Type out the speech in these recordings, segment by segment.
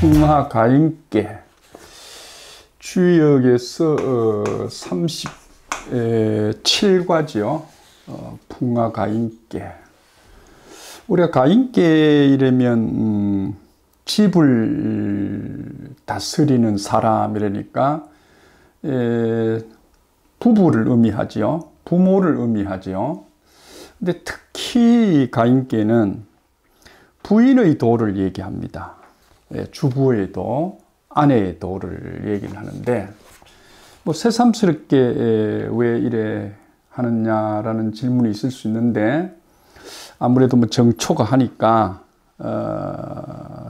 풍화가인께 주역에서 37과죠. 풍화가인께. 우리가 가인께 이러면 집을 다스리는 사람이라니까 부부를 의미하죠. 부모를 의미하죠. 근데 특히 가인께는 부인의 도를 얘기합니다. 주부의 도, 아내의 도를 얘기를 하는데, 뭐 새삼스럽게 왜 이래 하느냐라는 질문이 있을 수 있는데, 아무래도 뭐 정초가 하니까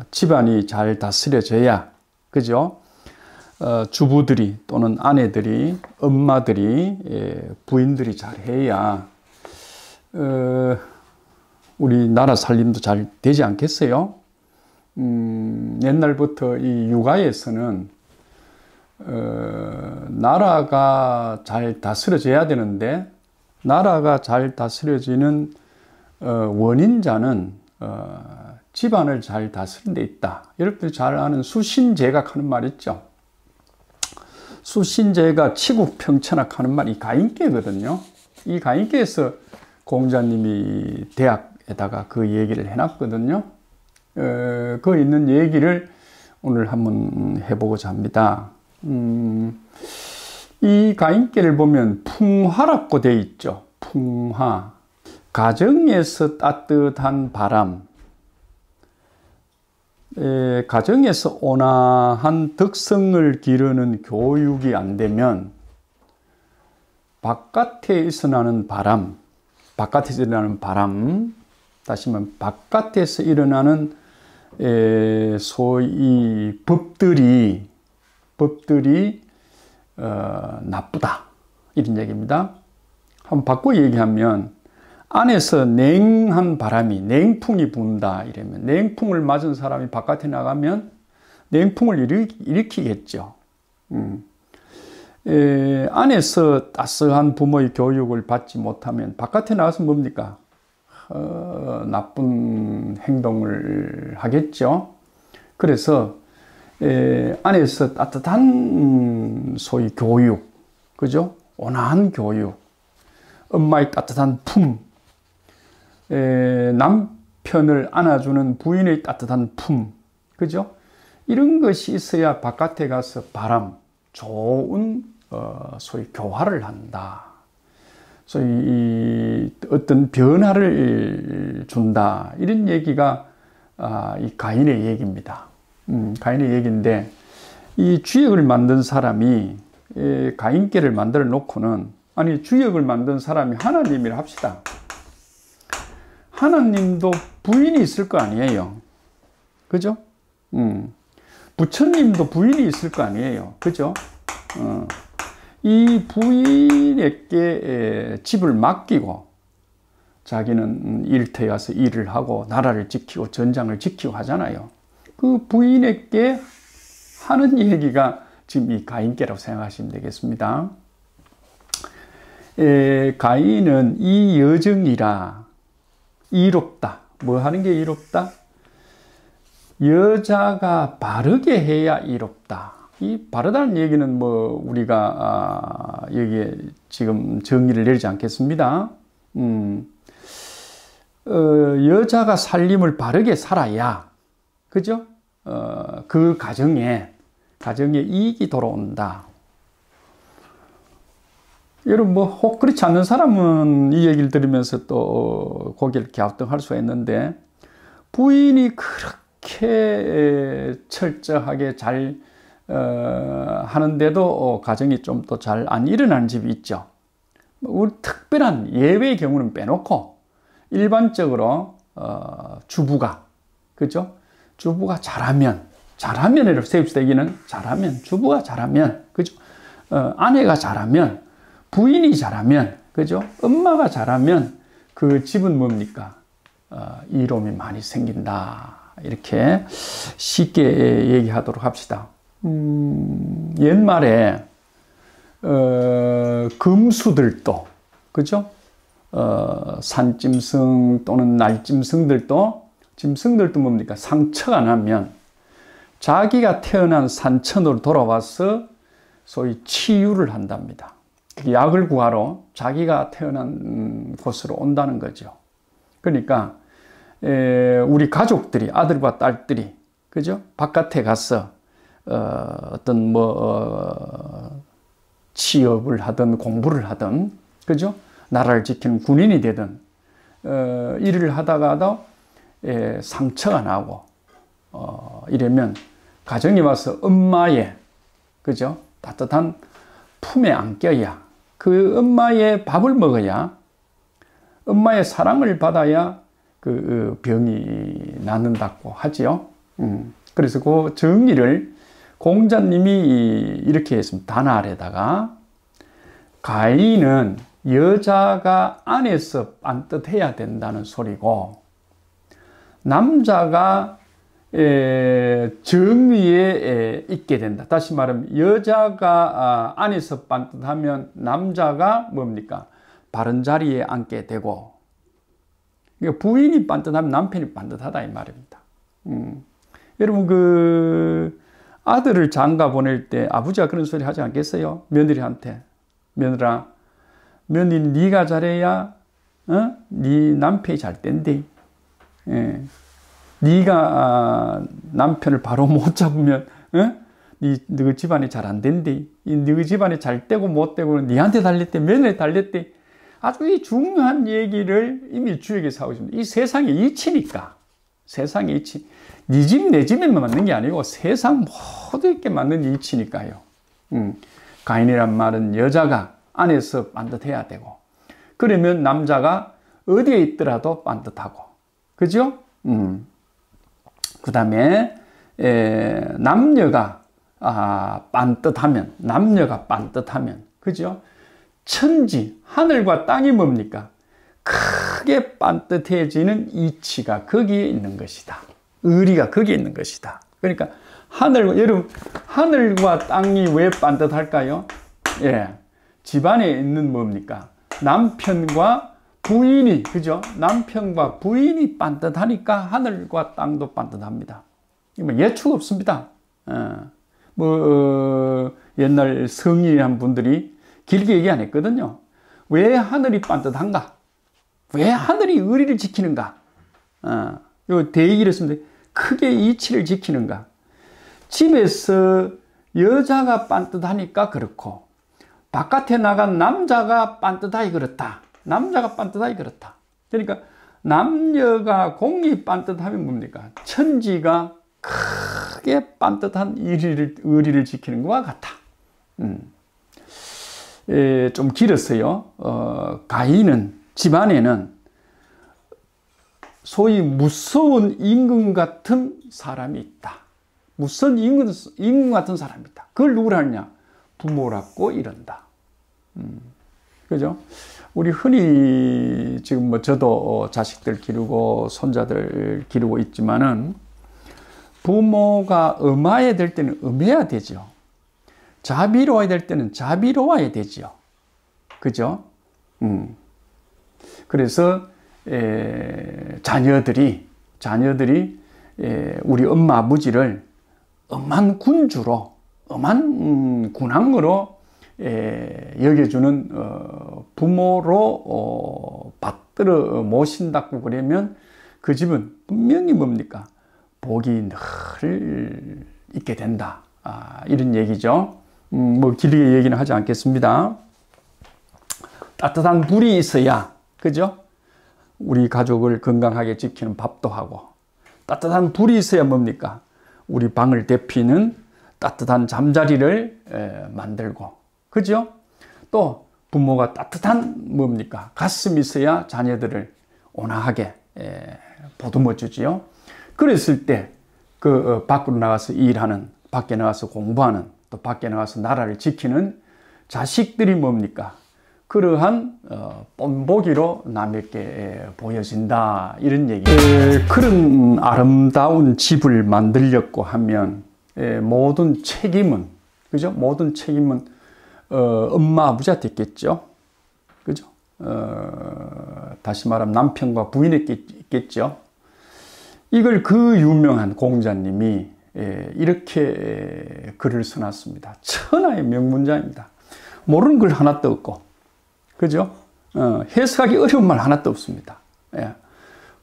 집안이 잘 다스려져야, 그죠? 주부들이 또는 아내들이, 엄마들이, 부인들이 잘해야 우리 나라 살림도 잘 되지 않겠어요? 옛날부터 이 육아에서는 나라가 잘 다스려져야 되는데, 나라가 잘 다스려지는 원인자는 집안을 잘 다스린 데 있다. 여러분들이 잘 아는 수신제각 하는 말 있죠. 수신제가 치국평천학 하는 말이 가인께거든요. 이 가인께에서 공자님이 대학에다가 그 얘기를 해놨거든요. 그 있는 얘기를 오늘 한번 해보고자 합니다. 이 가인께를 보면 풍화라고 되어 있죠. 풍화. 가정에서 따뜻한 바람, 가정에서 온화한 덕성을 기르는 교육이 안 되면 바깥에서 나는 바람, 다시 말하면 바깥에서 일어나는 소위 법들이 나쁘다, 이런 얘기입니다. 한번 바꿔 얘기하면 안에서 냉한 바람이, 냉풍이 분다 이러면, 냉풍을 맞은 사람이 바깥에 나가면 냉풍을 일으키겠죠. 안에서 따스한 부모의 교육을 받지 못하면 바깥에 나가서 뭡니까? 나쁜 행동을 하겠죠. 그래서 안에서 따뜻한 소위 교육, 그죠? 온화한 교육, 엄마의 따뜻한 품, 남편을 안아주는 부인의 따뜻한 품, 그죠? 이런 것이 있어야 바깥에 가서 바람, 좋은 소위 교화를 한다. 소위 어떤 변화를 준다. 이런 얘기가 이 가인의 얘기입니다. 가인의 얘기인데, 이 주역을 만든 사람이 가인께를 만들어 놓고는, 아니 주역을 만든 사람이 하나님이라 합시다. 하나님도 부인이 있을 거 아니에요. 그죠? 부처님도 부인이 있을 거 아니에요. 그죠? 이 부인에게 집을 맡기고 자기는 일터에 가서 일을 하고 나라를 지키고 전장을 지키고 하잖아요. 그 부인에게 하는 얘기가 지금 이 가인께라고 생각하시면 되겠습니다. 가인은 이 여정이라 이롭다. 뭐 하는 게 이롭다? 여자가 바르게 해야 이롭다. 이 바르다는 얘기는 뭐 우리가 여기에 지금 정의를 내리지 않겠습니다. 여자가 살림을 바르게 살아야, 그죠? 그 가정에 이익이 돌아온다. 여러분, 뭐, 혹 그렇지 않는 사람은 이 얘기를 들으면서 또 고개를 갸우뚱할 수가 있는데, 부인이 그렇게 철저하게 잘 하는데도 가정이 좀 더 잘 안 일어나는 집이 있죠. 우리 특별한 예외의 경우는 빼놓고 일반적으로 주부가, 그죠? 주부가 잘하면 이렇게 세웁시다. 얘기는 잘하면, 주부가 잘하면, 그죠? 아내가 잘하면, 부인이 잘하면, 그죠? 엄마가 잘하면 그 집은 뭡니까? 이로움이 많이 생긴다. 이렇게 쉽게 얘기하도록 합시다. 옛말에 금수들도, 그죠? 산짐승 또는 날짐승들도 뭡니까? 상처가 나면 자기가 태어난 산천으로 돌아와서 소위 치유를 한답니다. 약을 구하러 자기가 태어난 곳으로 온다는 거죠. 그러니까 우리 가족들이, 아들과 딸들이, 그죠? 바깥에 가서 어떤 취업을 하든 공부를 하든, 그죠? 나라를 지키는 군인이 되든 일을 하다가도 상처가 나고 이러면 가정에 와서 엄마의, 그죠? 따뜻한 품에 안겨야, 그 엄마의 밥을 먹어야, 엄마의 사랑을 받아야 그 병이 낫는다고 하지요. 그래서 그 정리를 공자님이 이렇게 했습니다. 단 아래다가 가인은 여자가 안에서 반듯해야 된다는 소리고, 남자가 정위에 있게 된다. 다시 말하면 여자가 안에서 반듯하면 남자가 뭡니까? 바른 자리에 앉게 되고, 부인이 반듯하면 남편이 반듯하다 이 말입니다. 여러분 그 아들을 장가 보낼 때 아버지가 그런 소리 하지 않겠어요? 며느리한테. 며느라, 며느리 네가 잘해야 네 남편이 잘 된대. 네가 남편을 바로 못 잡으면 너 집안이 잘 안 된대. 너 집안이 잘 되고 못 되고 네한테 달렸대, 며느리에 달렸대. 아주 이 중요한 얘기를 이미 주역에서 하고 있습니다. 이 세상의 이치니까. 세상의 이치. 네 집, 내 집에만 맞는 게 아니고 세상 모두에게 맞는 이치니까요. 가인이란 말은 여자가 안에서 반듯해야 되고, 그러면 남자가 어디에 있더라도 반듯하고, 그죠? 그 다음에 남녀가 반듯하면, 그죠? 천지, 하늘과 땅이 뭡니까? 크게 반듯해지는 이치가 거기에 있는 것이다. 의리가 거기에 있는 것이다. 그러니까 여러분, 하늘과 땅이 왜 반듯할까요? 집안에 있는 뭡니까? 남편과 부인이, 그죠? 남편과 부인이 반듯하니까 하늘과 땅도 반듯합니다. 예측 없습니다. 옛날 성인한 분들이 길게 얘기 안 했거든요. 왜 하늘이 반듯한가? 왜 하늘이 의리를 지키는가? 요 대얘기를 했습니다. 크게 이치를 지키는가? 집에서 여자가 반듯하니까 그렇고, 바깥에 나간 남자가 반듯하기 그렇다. 남자가 반듯하기 그렇다. 그러니까 남녀가 공이 반듯하면 뭡니까? 천지가 크게 반듯한 의리를 지키는 것과 같다. 좀 길었어요. 가인은, 집안에는 소위 무서운 임금 같은 사람이 있다. 무서운 임금 같은 사람이 있다. 그걸 누구라 하느냐? 부모라고 이른다. 그죠? 우리 흔히 지금 저도 자식들 기르고 손자들 기르고 있지만은, 부모가 엄해야 될 때는 엄해야 되죠. 자비로워야 될 때는 자비로워야 되죠. 그죠? 그래서 자녀들이 우리 엄마 아버지를 엄한 군주로, 엄한 군왕으로 여겨주는 부모로 받들어 모신다고 그러면 그 집은 분명히 뭡니까? 복이 늘 있게 된다. 이런 얘기죠. 길게 얘기는 하지 않겠습니다. 따뜻한 불이 있어야, 그죠? 우리 가족을 건강하게 지키는 밥도 하고, 따뜻한 불이 있어야 뭡니까? 우리 방을 데피는 따뜻한 잠자리를 만들고, 그죠? 또 부모가 따뜻한 뭡니까? 가슴이 있어야 자녀들을 온화하게 보듬어 주지요. 그랬을 때 그 밖으로 나가서 일하는, 밖에 나가서 공부하는, 또 밖에 나가서 나라를 지키는 자식들이 뭡니까? 그러한 본보기로 남에게 보여진다. 이런 얘기. 그런 아름다운 집을 만들려고 하면 모든 책임은, 그죠? 모든 책임은 엄마 아버지한테 있겠죠. 그죠? 다시 말하면 남편과 부인에게 있겠죠. 이걸 그 유명한 공자님이 이렇게 글을 써놨습니다. 천하의 명문자입니다. 모르는 글 하나도 없고, 그죠? 해석하기 어려운 말 하나도 없습니다. 예.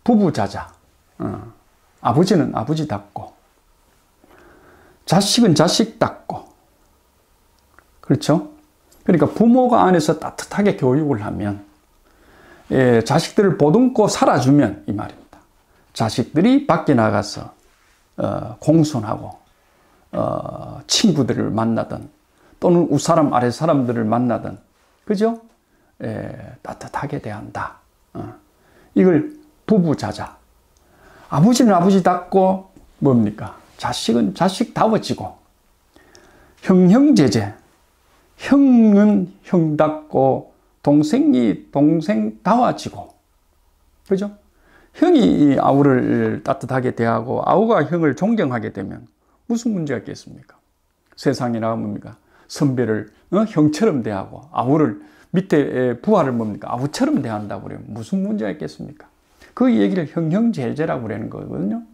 부부자자. 아버지는 아버지답고, 자식은 자식답고, 그렇죠? 그러니까 부모가 안에서 따뜻하게 교육을 하면, 자식들을 보듬고 살아주면, 이 말입니다. 자식들이 밖에 나가서, 공손하고, 친구들을 만나든, 또는 윗사람, 아랫사람들을 만나든, 그죠? 따뜻하게 대한다. 이걸 부부자자. 아버지는 아버지답고, 뭡니까? 자식은 자식다워지고, 형형제제. 형은 형답고, 동생이 동생다워지고, 그죠? 형이 아우를 따뜻하게 대하고, 아우가 형을 존경하게 되면, 무슨 문제가 있겠습니까? 세상에 나가면 뭡니까? 선배를 형처럼 대하고, 아우를 밑에 부하를 뭡니까? 아우처럼 대한다고 그러면 무슨 문제가 있겠습니까? 그 얘기를 형형제제라고 그러는 거거든요.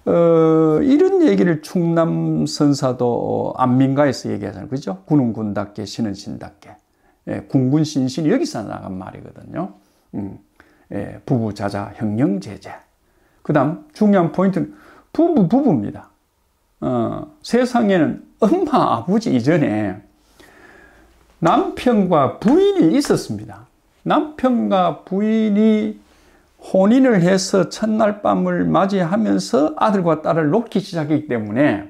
이런 얘기를 충남 선사도 안민가에서 얘기하잖아요. 그죠? 군은 군답게, 신은 신답게. 군군 신신이 여기서 나간 말이거든요. 부부자자, 형형제제. 그 다음 중요한 포인트는 부부입니다. 세상에는 엄마, 아버지 이전에 남편과 부인이 있었습니다. 남편과 부인이 혼인을 해서 첫날 밤을 맞이하면서 아들과 딸을 놓기 시작했기 때문에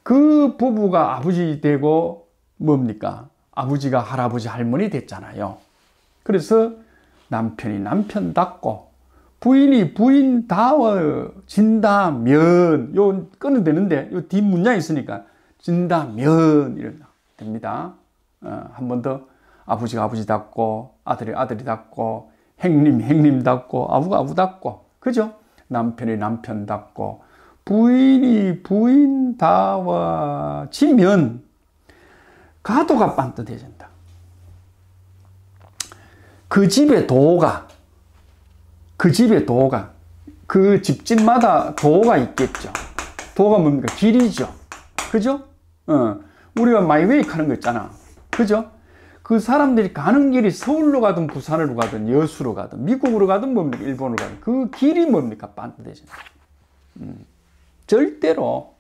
그 부부가 아버지 되고 뭡니까? 아버지가 할아버지, 할머니 됐잖아요. 그래서 남편이 남편답고 부인이 부인다워진다면, 요 끊어도 되는데 요 뒷문장이 있으니까 진다면 이런 됩니다. 한 번 더 아버지가 아버지답고 아들이 아들이답고 행님답고 아우가 아우답고, 그죠? 남편이 남편답고 부인이 부인다워지면 가도가 반듯해진다. 그 집의 도가, 그 집집마다 도가 있겠죠. 도가 뭡니까? 길이죠. 그죠? 우리가 마이웨이 가는 거 있잖아. 그죠? 그 사람들이 가는 길이 서울로 가든 부산으로 가든 여수로 가든 미국으로 가든 뭡니까? 일본으로 가든 그 길이 뭡니까? 반듯해진다. 절대로.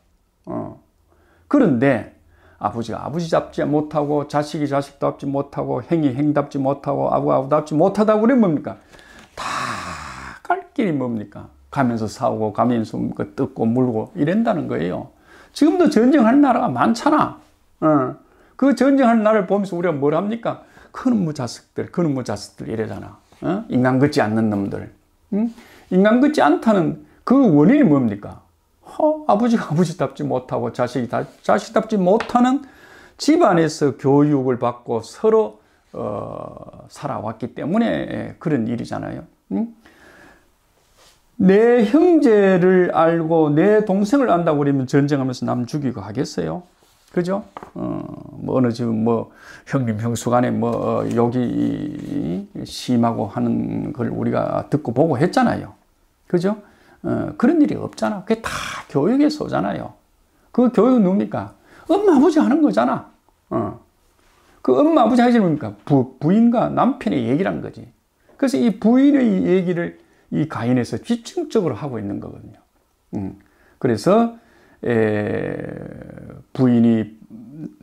그런데 아버지가 아버지답지 못하고 자식이 자식답지 못하고 행이 행답지 못하고 아우가 아우답지 못하다고 그러면 뭡니까? 다 갈 길이 뭡니까? 가면서 싸우고 가면서 뭡니까? 뜯고 물고 이런다는 거예요. 지금도 전쟁하는 나라가 많잖아. 그 전쟁하는 나라를 보면서 우리가 뭘 합니까? 그놈의 자식들 이래잖아. 인간 같지 않는 놈들. 인간 같지 않다는 그 원인이 뭡니까? 아버지가 아버지답지 못하고 자식이 자식답지 못하는 집안에서 교육을 받고 서로 살아왔기 때문에 그런 일이잖아요. 내 형제를 알고 내 동생을 안다고 그러면 전쟁하면서 남 죽이고 하겠어요? 그죠? 뭐 어느 집 형님 형수 간에 욕이 심하고 하는 걸 우리가 듣고 보고 했잖아요. 그죠? 그런 일이 없잖아. 그게 다 교육에서 오잖아요. 그 교육은 뭡니까? 엄마, 아버지 하는 거잖아. 그 엄마, 아버지 하지 뭡니까? 부인과 남편의 얘기란 거지. 그래서 이 부인의 얘기를 이 가인에서 집중적으로 하고 있는 거거든요. 그래서,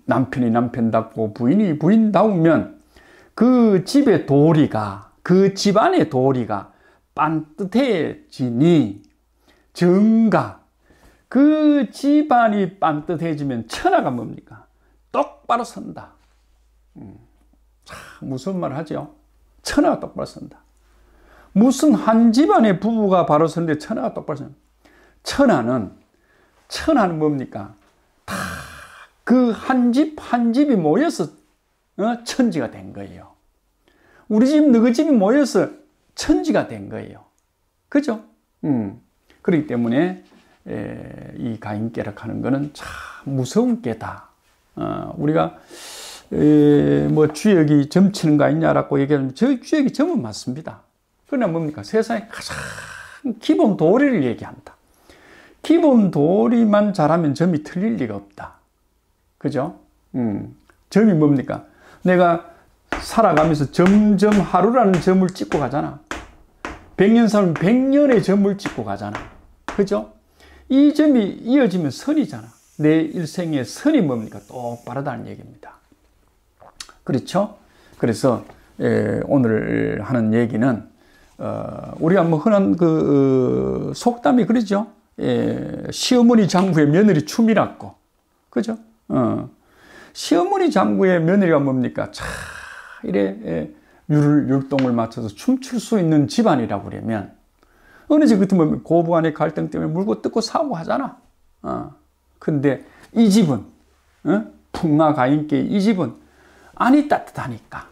남편이 남편답고 부인이 부인다우면 그 집의 도리가, 그 집안의 도리가 반듯해지니 정가, 그 집안이 반듯해지면 천하가 뭡니까? 똑바로 선다. 무슨 말 하죠? 천하가 똑바로 선다. 무슨 한 집안의 부부가 바로 서는데 천하가 똑바로 선다. 천하는 뭡니까? 다 그 한 집이 모여서 천지가 된 거예요. 우리 집, 너희 집이 모여서 천지가 된 거예요. 그죠? 그렇기 때문에 이 가인께락하는 거는 참 무서운 깨다. 우리가 뭐 주역이 점치는 거 아니냐라고 얘기하면 저 주역이 점은 맞습니다. 그러나 뭡니까? 세상에 가장 기본 도리를 얘기한다. 기본 도리만 잘하면 점이 틀릴 리가 없다. 그죠? 점이 뭡니까? 내가 살아가면서 점점 하루라는 점을 찍고 가잖아. 100년 살면 100년의 점을 찍고 가잖아. 그죠? 이 점이 이어지면 선이잖아. 내 일생의 선이 뭡니까? 똑바르다는 얘기입니다. 그렇죠? 그래서 오늘 하는 얘기는 우리가 뭐 흔한 그 속담이 그러죠. 시어머니 장구의 며느리 춤이라고. 그죠? 시어머니 장구의 며느리가 뭡니까? 차 이래 율동을 맞춰서 춤출 수 있는 집안이라고 그러면 어느 집 같으면 고부간의 갈등 때문에 물고 뜯고 사고 하잖아. 근데 이 집은 풍화가인께 이 집은 안이 따뜻하니까.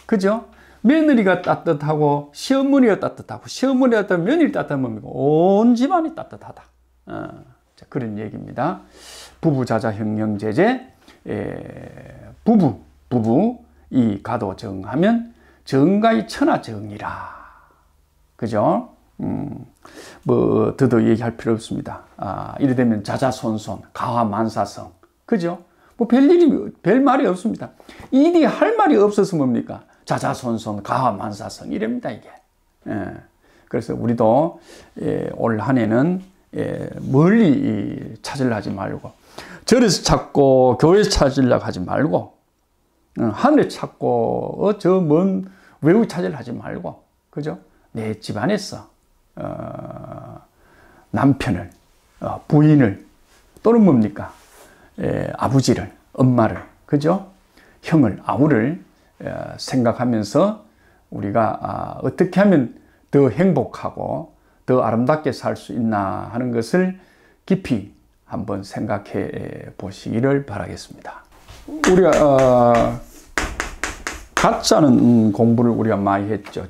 그죠? 며느리가 따뜻하고 시어머니가 따뜻하고 시어머니가 따뜻하면 며느리 따뜻하면 뭡니까? 온 집안이 따뜻하다. 자, 그런 얘기입니다. 부부자자 형형제제 부부 이 가도 정하면 정가의 천하정이라. 그죠? 뭐 더더 얘기할 필요 없습니다. 이래되면 자자손손 가화만사성. 그죠? 뭐 별 말이 없습니다. 일이 할 말이 없어서 뭡니까? 자자손손 가화만사성 이랍니다 이게. 그래서 우리도 올 한 해는 멀리 찾으려 하지 말고 절에서 찾고 교회에서 찾으려고 하지 말고 하늘에 찾고 저 먼 외국 찾으려 하지 말고 그죠? 내 집안에서 남편을 부인을 또는 뭡니까? 아버지를 엄마를 그죠? 형을 아우를 생각하면서 우리가 어떻게 하면 더 행복하고 더 아름답게 살 수 있나 하는 것을 깊이 한번 생각해 보시기를 바라겠습니다. 우리가 가짜는 공부를 우리가 많이 했죠.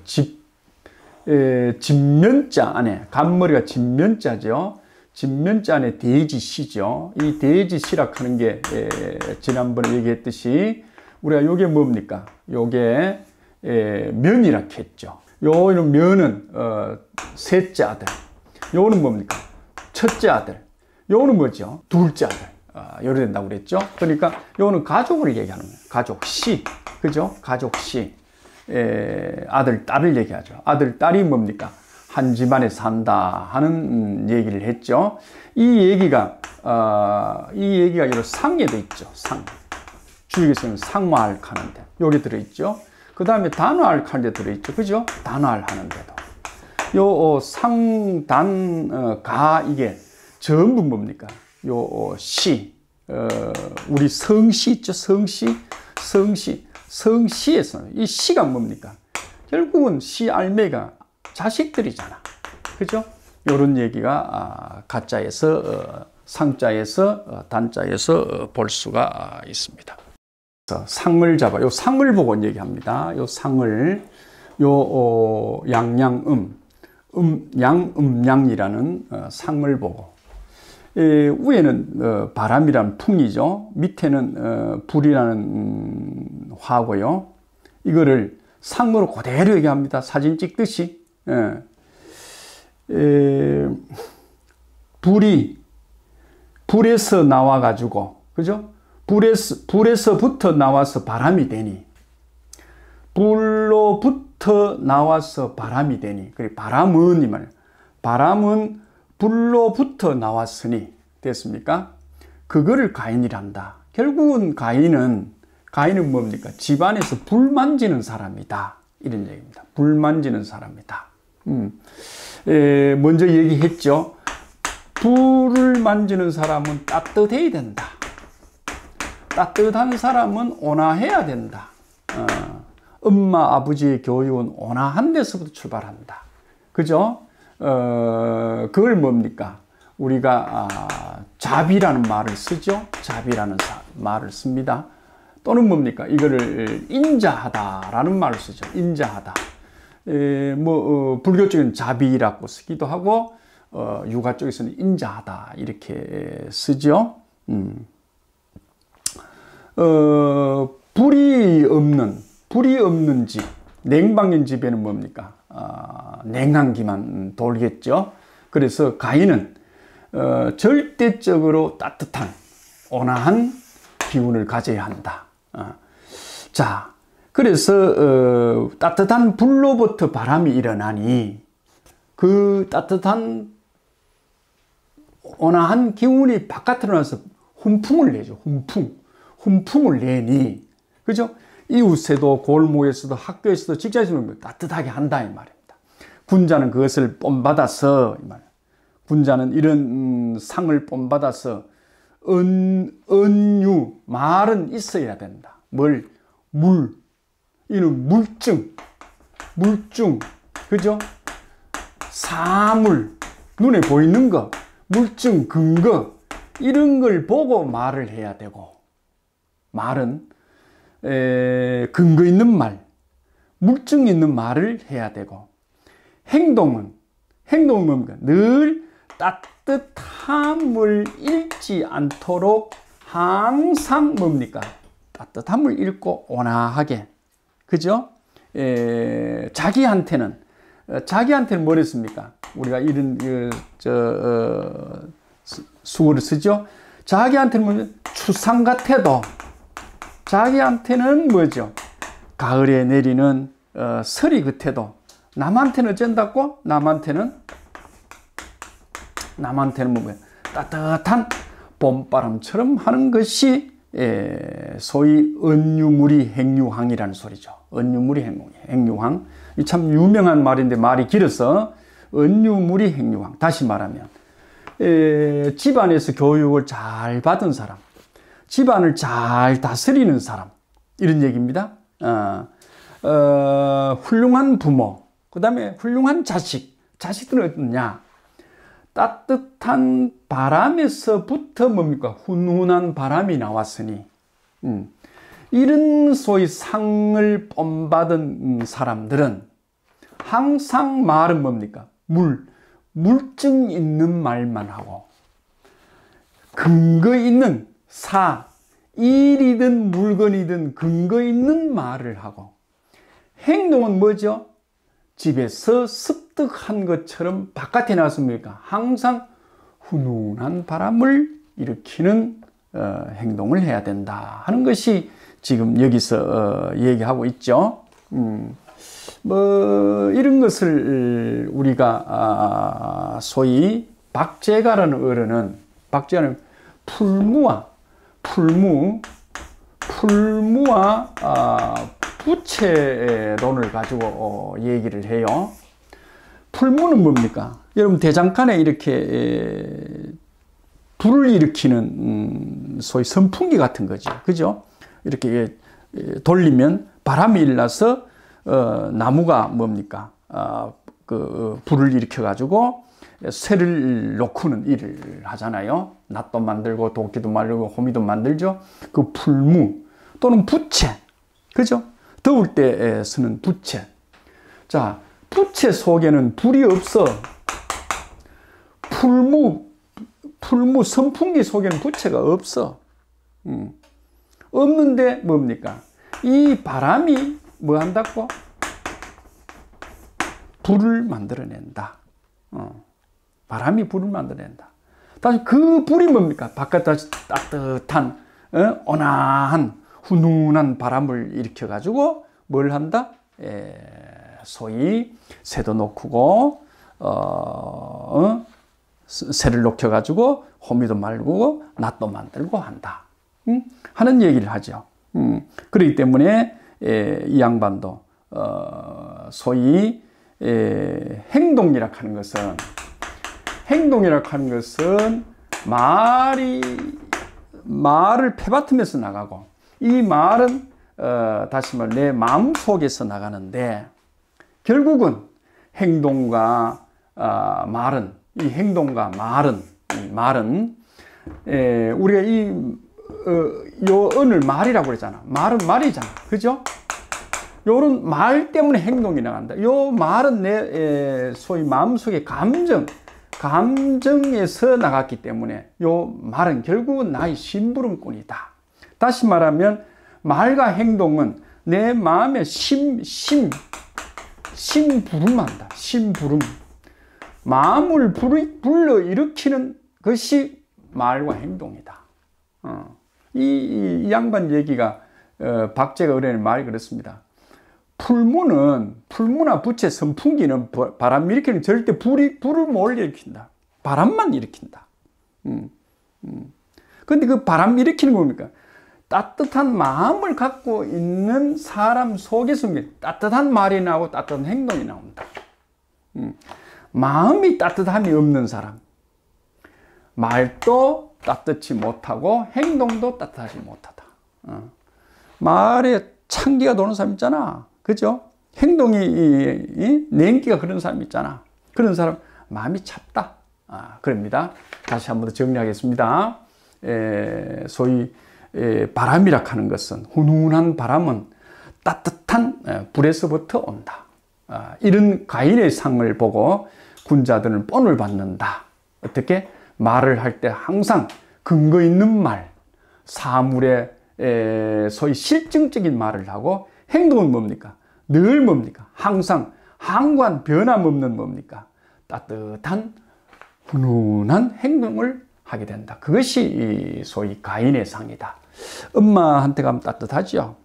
진면자 안에 간머리가 진면자죠. 진면자 안에 대지시죠. 이 대지시라 하는 게 지난번에 얘기했듯이 우리가 요게 뭡니까? 요게 면이라 했죠. 요는 면은 셋째 아들. 요는 뭡니까? 첫째 아들. 요는 뭐죠? 둘째 아들. 요래 된다고 그랬죠. 그러니까 요는 가족을 얘기하는 거예요. 가족시. 그죠? 가족시. 아들, 딸을 얘기하죠. 아들, 딸이 뭡니까? 한 집안에 산다 하는 얘기를 했죠. 이 얘기가 여러 상에도 있죠. 상. 주역에서는 상화알하는데 여기 들어있죠. 그 다음에 단화알하는데 들어있죠. 그죠? 단화알하는데도. 요 상단 가 이게 전부 뭡니까? 요 시 우리 성시 있죠. 성시에서는 이 시가 뭡니까? 결국은 시 알매가 자식들이잖아. 그죠? 요런 얘기가 가짜에서 상자에서 단자에서 볼 수가 있습니다. 상을 잡아. 요 상을 보고 얘기합니다. 요 상을 양음양이라는 상을 보고 위에는 바람이란 풍이죠. 밑에는 불이라는 화고요. 이거를 상으로 그대로 얘기합니다. 사진 찍듯이. 불에서 나와가지고, 그죠? 불에서부터 나와서 바람이 되니, 불로부터 나와서 바람이 되니, 그리고 바람은, 이 말, 바람은 불로부터 나왔으니, 됐습니까? 그거를 가인이란다. 결국은 가인은 뭡니까? 집안에서 불 만지는 사람이다. 이런 얘기입니다. 불 만지는 사람이다. 먼저 얘기했죠. 불을 만지는 사람은 따뜻해야 된다. 따뜻한 사람은 온화해야 된다. 엄마, 아버지의 교육은 온화한 데서부터 출발한다. 그죠? 그걸 뭡니까? 우리가 자비라는 말을 쓰죠. 자비라는 말을 씁니다. 또는 뭡니까? 이거를 인자하다라는 말을 쓰죠. 인자하다. 불교 쪽에는 자비라고 쓰기도 하고 유가 쪽에서는 인자하다 이렇게 쓰죠. 불이 없는 집, 냉방인 집에는 뭡니까? 냉한기만 돌겠죠. 그래서 가인은 절대적으로 따뜻한 온화한 기운을 가져야 한다. 자, 그래서 따뜻한 불로부터 바람이 일어나니 그 따뜻한 온화한 기운이 바깥으로 나서 훈풍을 내죠. 훈풍을 내니, 그죠? 이웃에도 골목에서도 학교에서도 직장에서도 따뜻하게 한다 이 말입니다. 군자는 그것을 본받아서, 군자는 이런 상을 본받아서 은유, 말은 있어야 된다. 물, 이는 물증, 그죠? 사물, 눈에 보이는 거, 물증, 근거, 이런 걸 보고 말을 해야 되고, 말은 근거 있는 말, 물증 있는 말을 해야 되고, 행동은 뭡니까? 늘 따뜻함을 잃지 않도록 항상 뭡니까? 따뜻함을 잃고 온화하게, 그죠? 자기한테는 뭐랬습니까? 우리가 이런 수어를 쓰죠. 자기한테는 뭐죠? 추상 같아도 자기한테는 뭐죠? 가을에 내리는 서리 같아도 남한테는 어쩐다고? 남한테는 뭐예요? 따뜻한 봄바람처럼 하는 것이 소위 은유무리 행유항이라는 소리죠. 은유무리 행유항. 참 유명한 말인데 말이 길어서 은유무리 행유항. 다시 말하면 집안에서 교육을 잘 받은 사람, 집안을 잘 다스리는 사람, 이런 얘기입니다. 훌륭한 부모, 그 다음에 훌륭한 자식들은 어떠냐? 따뜻한 바람에서부터 뭡니까? 훈훈한 바람이 나왔으니, 이런 소위 상을 본받은 사람들은 항상 말은 뭡니까? 물증 있는 말만 하고, 근거 있는 일이든 물건이든 근거 있는 말을 하고, 행동은 뭐죠? 집에서 습득한 것처럼 바깥에 나왔습니까? 항상 훈훈한 바람을 일으키는 행동을 해야 된다 하는 것이 지금 여기서 얘기하고 있죠. 이런 것을 우리가 소위 박제가라는 어른은, 박제가는 풀무와 부채론을 가지고 얘기를 해요. 풀무는 뭡니까? 여러분 대장간에 이렇게 불을 일으키는 소위 선풍기 같은 거죠. 그죠? 이렇게 돌리면 바람이 일어나서 나무가 뭡니까? 불을 일으켜 가지고 쇠를 놓고는 일을 하잖아요. 낫도 만들고 도끼도 만들고 호미도 만들죠. 그 풀무 또는 부채, 그죠? 더울 때 쓰는 부채. 자, 부채 속에는 불이 없어. 풀무 선풍기 속에는 부채가 없어. 없는데 뭡니까? 이 바람이 뭐 한다고? 불을 만들어낸다. 바람이 불을 만들어낸다. 다시 그 불이 뭡니까? 바깥에 따뜻한 온화한 훈훈한 바람을 일으켜 가지고 뭘 한다? 소위 새도 놓고 새를 녹여 가지고 호미도 말고 낫도 만들고 한다. 하는 얘기를 하죠. 그렇기 때문에 이 양반도 소위 행동이라 하는 것은 말을 폐받으면서 나가고, 이 말은 다시 말해 내 마음 속에서 나가는데, 결국은 행동과 말은, 이 말은 우리가 요 언을 말이라고 그랬잖아. 말은 말이잖아. 그죠? 요런 말 때문에 행동이 나간다. 요 말은 내 소위 마음속의 감정에서 나갔기 때문에 요 말은 결국은 나의 심부름꾼이다. 다시 말하면 말과 행동은 내 마음의 심부름한다. 심부름. 마음을 불러 일으키는 그것이 말과 행동이다. 이 양반 얘기가 박제가 의뢰는 말이 그렇습니다. 풀무나 부채 선풍기는 바람 일으키는 절대 불을 못 일으킨다. 바람만 일으킨다. 근데 그 바람 일으키는 뭡니까? 따뜻한 마음을 갖고 있는 사람 속에서 따뜻한 말이 나오고 따뜻한 행동이 나온다. 마음이 따뜻함이 없는 사람, 말도 따뜻지 못하고 행동도 따뜻하지 못하다. 말에 찬기가 도는 사람 있잖아. 그죠? 행동이 냉기가 그런 사람 있잖아. 그런 사람 마음이 찹다. 그럽니다. 다시 한 번 더 정리하겠습니다. 소위 바람이라 하는 것은, 훈훈한 바람은 따뜻한 불에서부터 온다. 이런 가인의 상을 보고 군자들은 본을 받는다. 어떻게? 말을 할 때 항상 근거 있는 말, 사물에 소위 실증적인 말을 하고, 행동은 뭡니까? 늘 뭡니까? 항상 항관 변함없는 뭡니까? 따뜻한 훈훈한 행동을 하게 된다. 그것이 소위 가인의 상이다. 엄마한테 가면 따뜻하죠.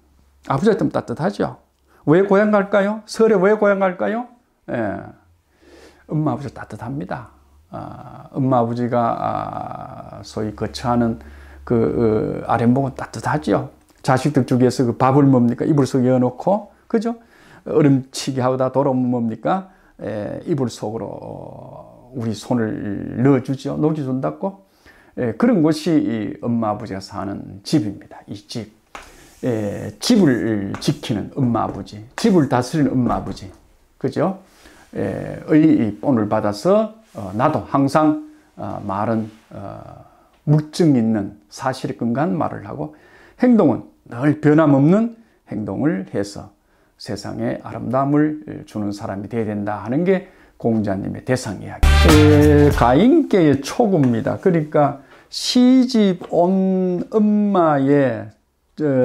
아버지한테 가면 따뜻하죠. 왜 고향 갈까요? 설에 왜 고향 갈까요? 엄마 아버지 따뜻합니다. 엄마 아버지가 소위 거처하는 그 아랫목은 따뜻하죠. 자식들 중에서 그 밥을 뭡니까? 이불 속에 넣어놓고, 그죠? 얼음치기 하다 돌아오면 뭡니까? 이불 속으로 우리 손을 넣어주죠. 녹여준다고. 그런 곳이 이 엄마 아버지가 사는 집입니다. 이 집. 집을 지키는 엄마 아버지, 집을 다스리는 엄마 아버지, 그죠? 의 본을 받아서 나도 항상 말은 물증 있는 사실에 근거한 말을 하고, 행동은 늘 변함없는 행동을 해서 세상에 아름다움을 주는 사람이 되어야 된다 하는 게 공자님의 대상 이야기. 가인께의 촉입니다. 그러니까 시집 온 엄마의,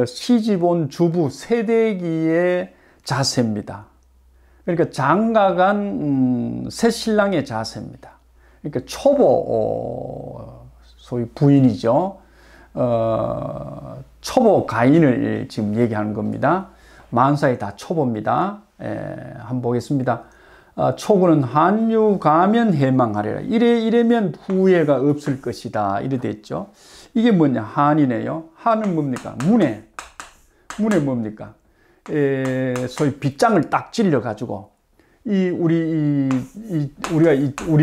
시집 온 주부 세대기의 자세입니다. 그러니까 장가간 새신랑의 자세입니다. 그러니까 초보, 소위 부인이죠. 초보 가인을 지금 얘기하는 겁니다. 만사에 다 초보입니다. 한번 보겠습니다. 초보는 한유 가면 해망하리라. 이래면 후회가 없을 것이다. 이래 됐죠. 이게 뭐냐? 한이네요. 한은 뭡니까? 문에 뭡니까? 소위 빗장을 딱 찔러 가지고 우리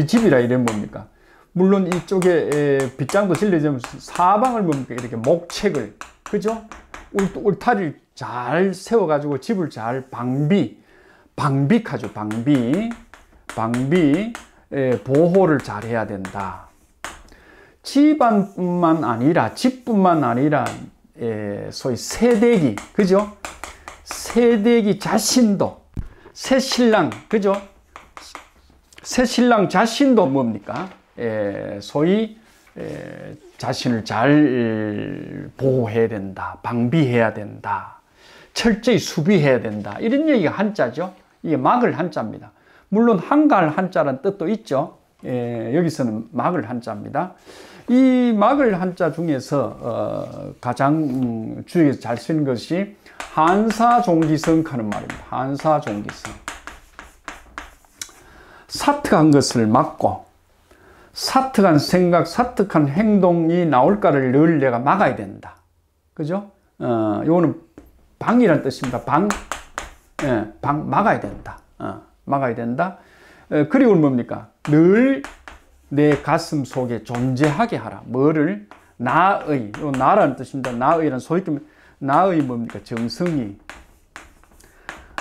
집이라 이러면 뭡니까? 물론 이쪽에 빗장도 찔러지면 사방을 뭡니까? 이렇게 목책을, 그죠? 울타리를 잘 세워가지고 집을 잘 방비하죠. 보호를 잘 해야 된다. 집안뿐만 아니라, 집뿐만 아니라, 소위 세대기, 그죠? 세대기 자신도, 새신랑, 그죠? 새신랑 자신도 뭡니까? 소위, 자신을 잘 보호해야 된다. 방비해야 된다. 철저히 수비해야 된다. 이런 얘기가 한자죠. 이게 막을 한자입니다. 물론 한가할 한자라는 뜻도 있죠. 여기서는 막을 한자입니다. 이 막을 한자 중에서 가장 주의해서 잘 쓰는 것이 한사종기성 하는 말입니다. 한사종기성. 사특한 것을 막고 사특한 생각, 사특한 행동이 나올까를 늘 내가 막아야 된다. 그죠? 요거는 방이라는 뜻입니다. 막아야 된다. 막아야 된다. 그리고 뭡니까? 늘 내 가슴 속에 존재하게 하라. 뭐를? 나의, 요 나라는 뜻입니다. 나의란 소위 나의 뭡니까? 정성이.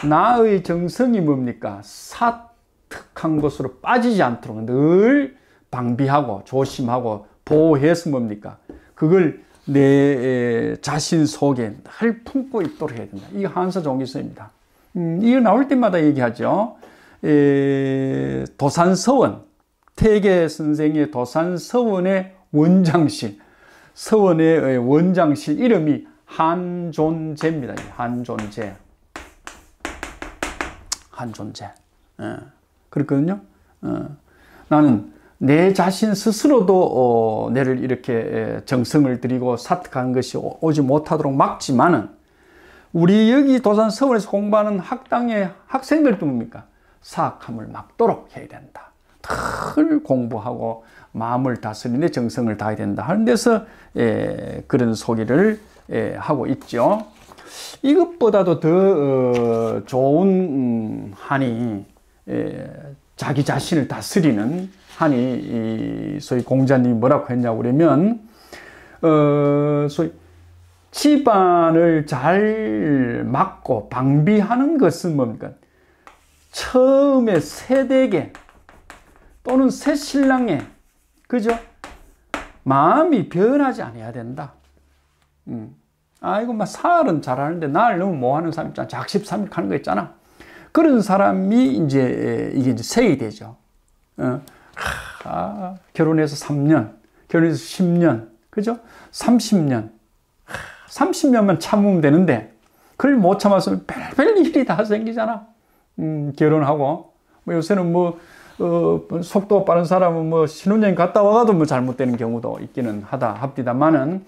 나의 정성이 뭡니까? 사특한 것으로 빠지지 않도록 늘 방비하고 조심하고 보호해서 뭡니까? 그걸 내 자신 속에 늘 품고 있도록 해야 된다. 이게 한사종기서입니다. 이거 나올 때마다 얘기하죠. 도산서원, 태계 선생의 도산서원의 원장실, 서원의 원장실 이름이 한존재입니다. 한존재. 그렇거든요. 나는 내 자신 스스로도 내를 이렇게 정성을 들이고 사특한 것이 오지 못하도록 막지만은 우리 여기 도산 서울에서 공부하는 학당의 학생들도 뭡니까? 사악함을 막도록 해야 된다. 늘 공부하고 마음을 다스리는데 정성을 다해야 된다 하는 데서 그런 소개를 하고 있죠. 이것보다도 더 좋은 한이 자기 자신을 다스리는 한이 소위 공자님이 뭐라고 했냐고 그러면 소위 집안을 잘 막고 방비하는 것은 뭡니까? 처음에 새댁에 또는 새 신랑에 그죠? 마음이 변하지 않아야 된다. 아이고 막 살은 잘하는데 나를 너무 뭐하는 사람 있잖아. 작십삼일하는 거 있잖아. 그런 사람이 이제 이게 이제 세이 되죠. 결혼해서 3년, 결혼해서 10년, 그죠? 30년, 30년만 참으면 되는데 그걸 못 참았으면 별별 일이 다 생기잖아. 결혼하고 뭐 요새는 뭐 속도 빠른 사람은 뭐 신혼여행 갔다 와가도 뭐 잘못되는 경우도 있기는 합디다만은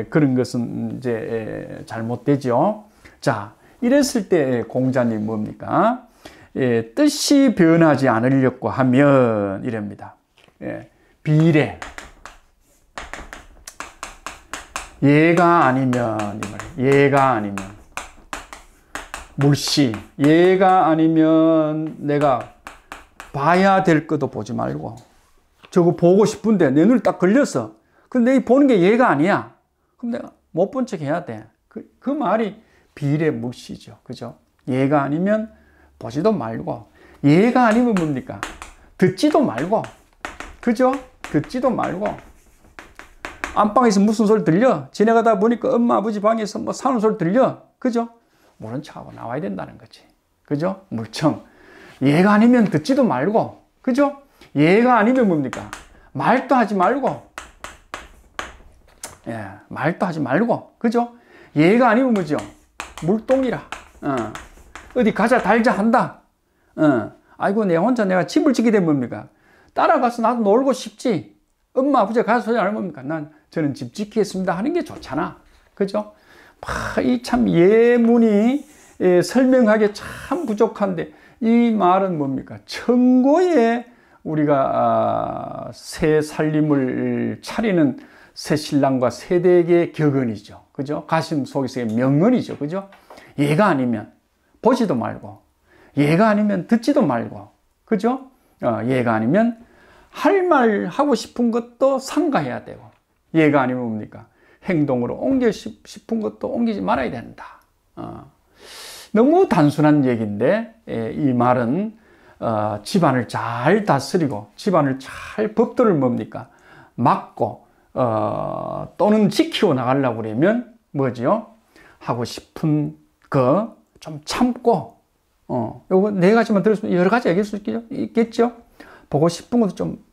그런 것은 이제 잘못되죠. 자, 이랬을 때 공자님 뭡니까? 뜻이 변하지 않으려고 하면 이럽니다. 비례. 얘가 아니면 얘가 아니면 물시. 얘가 아니면 내가 봐야 될 것도 보지 말고 저거 보고 싶은데 내 눈에 딱 걸렸어. 근데 내가 보는 게 얘가 아니야. 그럼 내가 못 본 척 해야 돼. 그 말이 비례물시죠. 그죠? 얘가 아니면 보지도 말고, 얘가 아니면 뭡니까? 듣지도 말고, 그죠? 듣지도 말고. 안방에서 무슨 소리 들려? 지나가다 보니까 엄마 아버지 방에서 뭐 사는 소리 들려? 그죠? 모른 척하고 나와야 된다는 거지. 그죠? 물청. 얘가 아니면 듣지도 말고, 그죠? 얘가 아니면 뭡니까? 말도 하지 말고, 말도 하지 말고, 그죠? 얘가 아니면 뭐죠? 물동이라. 어디 가자 달자 한다. 아이고 내가 집을 짓게 되면 뭡니까? 따라가서 나도 놀고 싶지. 엄마 아버지가 가서 소리 안 하면 뭡니까? 저는 집 짓겠습니다 하는 게 좋잖아. 그죠? 이 참 예문이 설명하기 참 부족한데 이 말은 뭡니까? 천고에 우리가 새 살림을 차리는 새 신랑과 새 댁의 격언이죠. 그죠? 가슴 속에서의 명언이죠. 그죠? 얘가 아니면 보지도 말고, 얘가 아니면 듣지도 말고, 그죠? 얘가 아니면 할 말 하고 싶은 것도 삼가해야 되고, 얘가 아니면 뭡니까? 행동으로 옮기고 싶은 것도 옮기지 말아야 된다. 너무 단순한 얘기인데, 이 말은 집안을 잘 다스리고, 집안을 잘 법도를 뭡니까? 막고, 또는 지키고 나가려고 그러면 뭐지요? 하고 싶은 거 좀 참고, 요거 네 가지만 들었으면 여러 가지 얘기할 수 있겠죠? 보고 싶은 것도 좀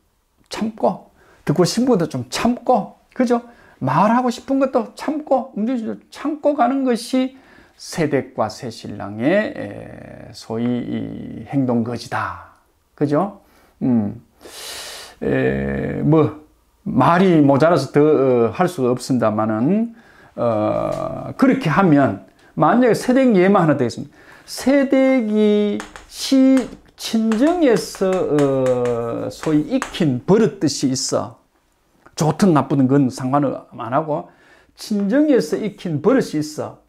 참고, 듣고 싶은 것도 좀 참고, 그죠? 말하고 싶은 것도 참고, 참고 가는 것이 새댁과 새신랑의 소위 이 행동거지다. 그죠? 말이 모자라서 더 할 수가 없습니다만은, 그렇게 하면, 만약에 새댁 예만 하나 되겠습니다. 새댁이 친정에서 소위 익힌 버릇듯이 있어. 좋든 나쁘든 건 상관은 안 하고, 친정에서 익힌 버릇이 있어.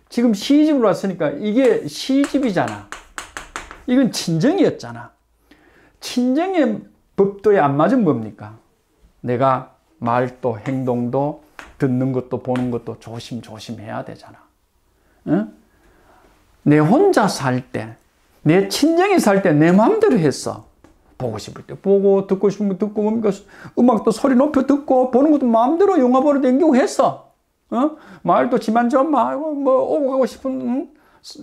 지금 시집으로 왔으니까 이게 시집이잖아. 이건 친정이었잖아. 친정의 법도에 안 맞으면 뭡니까? 내가 말도 행동도 듣는 것도 보는 것도 조심해야 되잖아. 응? 내 혼자 살 때, 내 친정에 살 때 내 마음대로 했어. 보고 싶을 때 보고, 듣고 싶으면 듣고, 뭡니까? 음악도 소리 높여 듣고, 보는 것도 마음대로 영화 보러 댕기고 했어. 말도 지만 좀 말고, 오고 가고 싶은,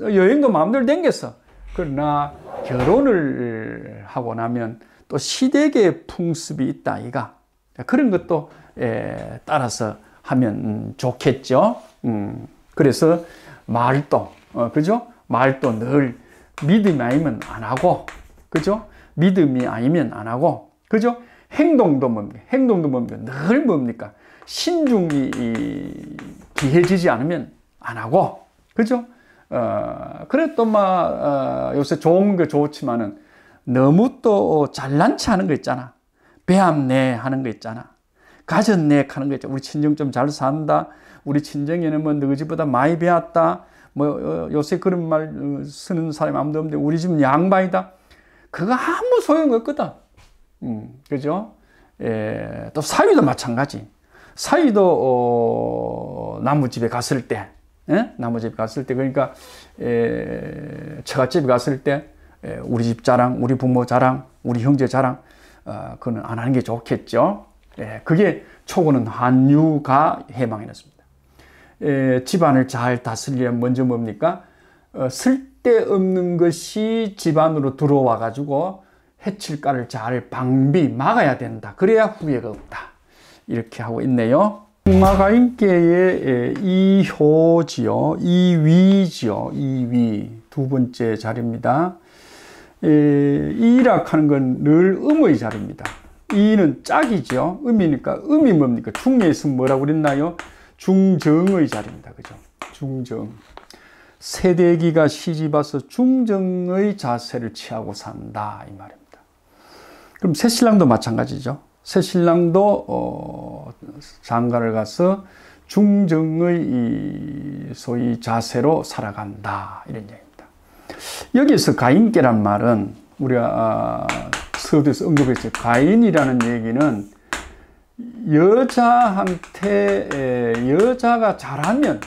여행도 마음대로 댕겼어. 그러나, 결혼을 하고 나면 또 시댁의 풍습이 있다, 이가. 그런 것도, 따라서 하면 좋겠죠. 그래서, 말도, 그죠? 말도 늘 믿음이 아니면 안 하고, 그죠? 믿음이 아니면 안 하고, 그죠? 행동도 뭡니까? 행동도 뭡니까? 늘 뭡니까? 신중이 기해지지 않으면 안 하고, 그죠? 그래 또 요새 좋은 거 좋지만은 너무 또 잘난 체 하는 거 있잖아. 배암내 하는 거 있잖아. 가졌네 하는 거 있잖아. 우리 친정 좀 잘 산다. 우리 친정에는 뭐 너희 집보다 많이 배웠다. 뭐 요새 그런 말 쓰는 사람이 아무도 없는데 우리 집은 양반이다. 그거 아무 소용없거든. 그죠? 또 사위도 마찬가지. 사위도 나무집에 갔을 때, 나무집에 갔을 때, 그러니까 처갓집에 갔을 때 우리 집 자랑, 우리 부모 자랑, 우리 형제 자랑, 그거는 안 하는 게 좋겠죠. 그게 초고는 한유가 해망이었습니다. 집안을 잘 다스리려면 먼저 뭡니까? 쓸데없는 것이 집안으로 들어와 가지고 해칠가를 잘 방비 막아야 된다. 그래야 후회가 없다. 이렇게 하고 있네요. 마가인계의 이효지요, 이위지요, 이위 두 번째 자리입니다. 이락하는 건 늘 음의 자리입니다. 이는 짝이죠. 음이니까 음이 뭡니까? 중에 있으면 뭐라고 그랬나요? 중정의 자리입니다. 그죠? 중정. 새대기가 시집와서 중정의 자세를 취하고 산다 이 말입니다. 그럼 새신랑도 마찬가지죠. 새신랑도 장가를 가서 중정의 소위 자세로 살아간다 이런 얘기입니다. 여기서 가인께란 말은 우리가 서두에서 언급했죠. 가인이라는 얘기는 여자가 잘하면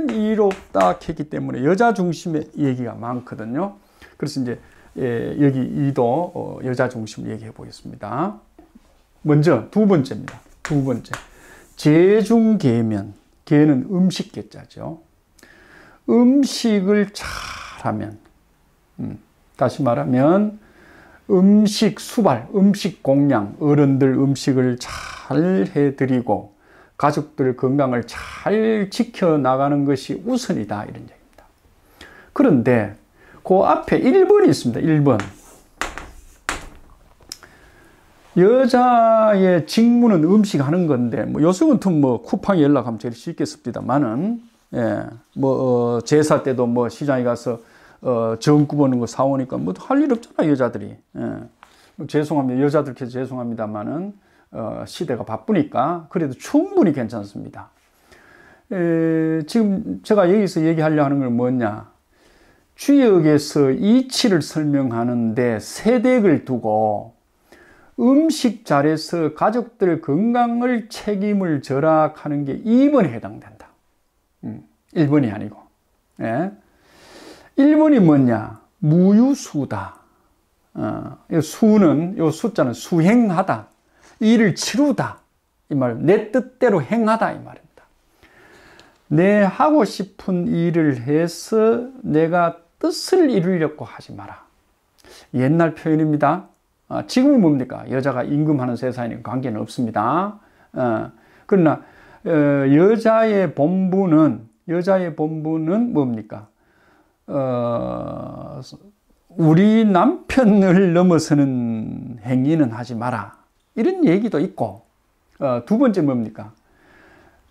이롭다 했기 때문에 여자 중심의 얘기가 많거든요. 그래서 이제 여기 이도 여자 중심 얘기해 보겠습니다. 먼저 두 번째입니다. 두 번째. 제중계면, 계는 음식 계자죠. 음식을 잘하면, 다시 말하면 음식 수발, 음식 공양, 어른들 음식을 잘 해드리고 가족들 건강을 잘 지켜나가는 것이 우선이다 이런 얘기입니다. 그런데 그 앞에 1번이 있습니다. 1번. 여자의 직무는 음식 하는 건데, 요새 같은 쿠팡에 연락하면 제일 쉽겠습니다만은, 제사 때도 시장에 가서, 전구 보는 거 사오니까 할 일 없잖아, 여자들이. 죄송합니다. 여자들께서 죄송합니다만은, 시대가 바쁘니까, 그래도 충분히 괜찮습니다. 지금 제가 여기서 얘기하려고 하는 건 뭐냐. 주역에서 이치를 설명하는데 세댁을 두고 음식 잘해서 가족들 건강을 책임을 져라 하는 게 2번에 해당된다. 1번이 아니고. 1번이 뭐냐? 무유수다. 수는, 요 숫자는 수행하다. 일을 치루다. 이 말, 내 뜻대로 행하다. 이 말입니다. 내 하고 싶은 일을 해서 내가 뜻을 이루려고 하지 마라. 옛날 표현입니다. 지금은 뭡니까? 여자가 임금하는 세상이니까 관계는 없습니다. 그러나 여자의 본분은 뭡니까? 우리 남편을 넘어서는 행위는 하지 마라. 이런 얘기도 있고, 두 번째 뭡니까?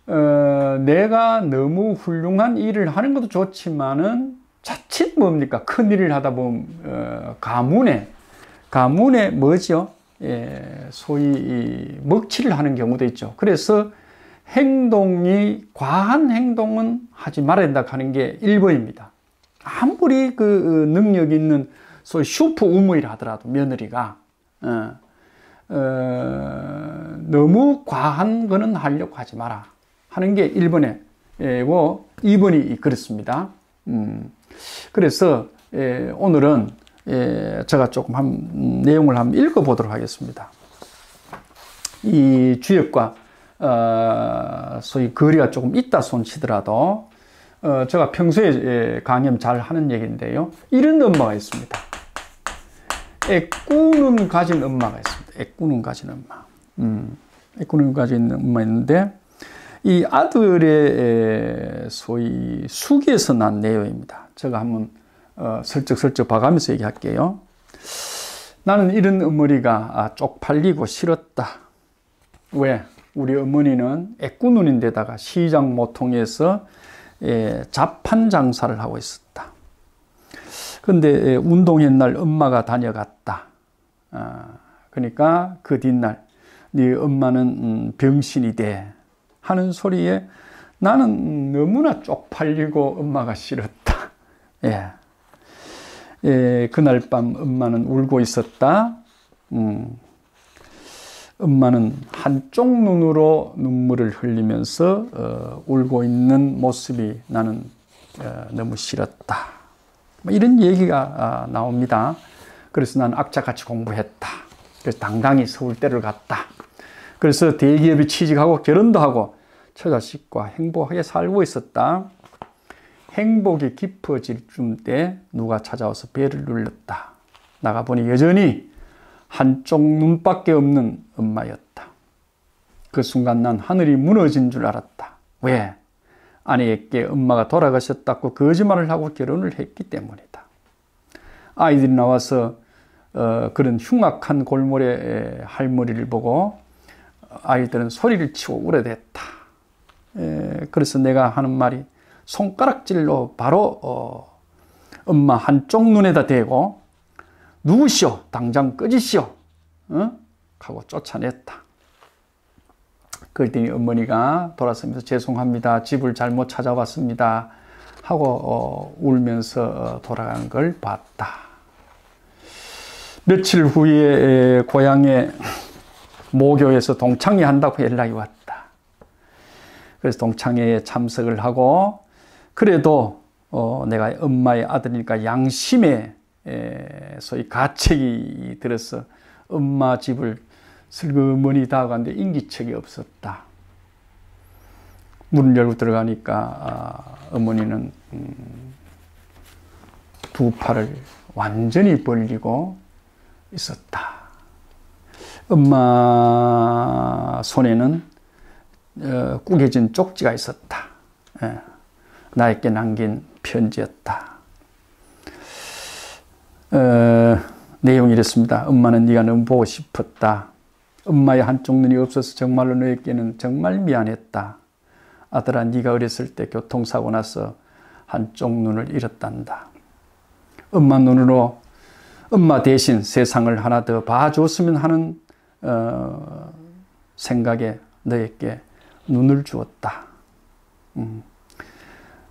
내가 너무 훌륭한 일을 하는 것도 좋지만은 자칫 뭡니까? 큰 일을 하다 보면 가문에 뭐죠? 소위 먹칠을 하는 경우도 있죠. 그래서 과한 행동은 하지 말아야 된다 하는 게 1번입니다. 아무리 그 능력 있는 소위 슈퍼 우무이라 하더라도 며느리가 너무 과한 거는 하려고 하지 마라 하는 게 1번에 2번이 그렇습니다. 그래서 오늘은 제가 조금 내용을 한번 읽어보도록 하겠습니다. 이 주역과 소위 거리가 조금 있다 손치더라도 제가 평소에 강연 잘 하는 얘기인데요. 이런 엄마가 있습니다. 애꾸는 가진 엄마가 있습니다. 애꾸는 가진 엄마. 애꾸는 가진 엄마 있는데 이 아들의 소위 숙에서 난 내용입니다. 제가 한번 슬쩍슬쩍 봐가면서 얘기할게요. 나는 이런 어머니가 쪽팔리고 싫었다. 왜? 우리 어머니는 애꾸눈인데다가 시장 모통에서 자판 장사를 하고 있었다. 근데 운동회 날 엄마가 다녀갔다. 그러니까 그 뒷날 네 엄마는 병신이 돼 하는 소리에 나는 너무나 쪽팔리고 엄마가 싫었다. 그날 밤 엄마는 울고 있었다. 엄마는 한쪽 눈으로 눈물을 흘리면서 울고 있는 모습이 나는 너무 싫었다. 이런 얘기가 나옵니다. 그래서 난 악착같이 공부했다. 그래서 당당히 서울대를 갔다. 그래서 대기업에 취직하고 결혼도 하고 처자식과 행복하게 살고 있었다. 행복이 깊어질 쯤때 누가 찾아와서 배를 눌렀다. 나가보니 여전히 한쪽 눈밖에 없는 엄마였다. 그 순간 난 하늘이 무너진 줄 알았다. 왜? 아내에게 엄마가 돌아가셨다고 거짓말을 하고 결혼을 했기 때문이다. 아이들이 나와서 그런 흉악한 골몰의 할머니를 보고 아이들은 소리를 치고 울어댔다. 그래서 내가 하는 말이 손가락질로 바로 엄마 한쪽 눈에다 대고 누구시오? 당장 꺼지시오. 하고 쫓아냈다. 그랬더니 어머니가 돌아서면서 죄송합니다. 집을 잘못 찾아왔습니다. 하고 울면서 돌아간 걸 봤다. 며칠 후에 고향에 모교에서 동창회 한다고 연락이 왔다. 그래서 동창회에 참석을 하고 그래도 내가 엄마의 아들이니까 양심에 소위 가책이 들어서 엄마 집을 슬그머니 다가갔는데 인기척이 없었다. 문을 열고 들어가니까 어머니는 두 팔을 완전히 벌리고 있었다. 엄마 손에는 구겨진 쪽지가 있었다. 나에게 남긴 편지였다. 내용이 이랬습니다. 엄마는 네가 너무 보고 싶었다. 엄마의 한쪽 눈이 없어서 정말로 너에게는 정말 미안했다. 아들아, 네가 어렸을 때 교통사고 나서 한쪽 눈을 잃었단다. 엄마 눈으로 엄마 대신 세상을 하나 더 봐줬으면 하는 생각에 너에게 눈을 주었다.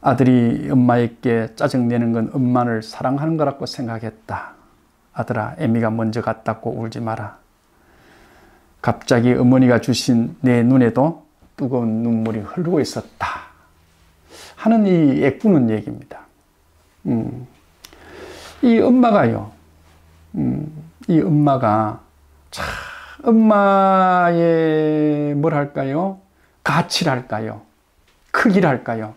아들이 엄마에게 짜증내는 건 엄마를 사랑하는 거라고 생각했다. 아들아, 애미가 먼저 갔다고 울지 마라. 갑자기 어머니가 주신 내 눈에도 뜨거운 눈물이 흐르고 있었다. 하는 이 애꾸는 얘기입니다. 이 엄마가요, 이 엄마가 참 엄마의 뭐랄까요? 가치랄까요? 크기랄까요?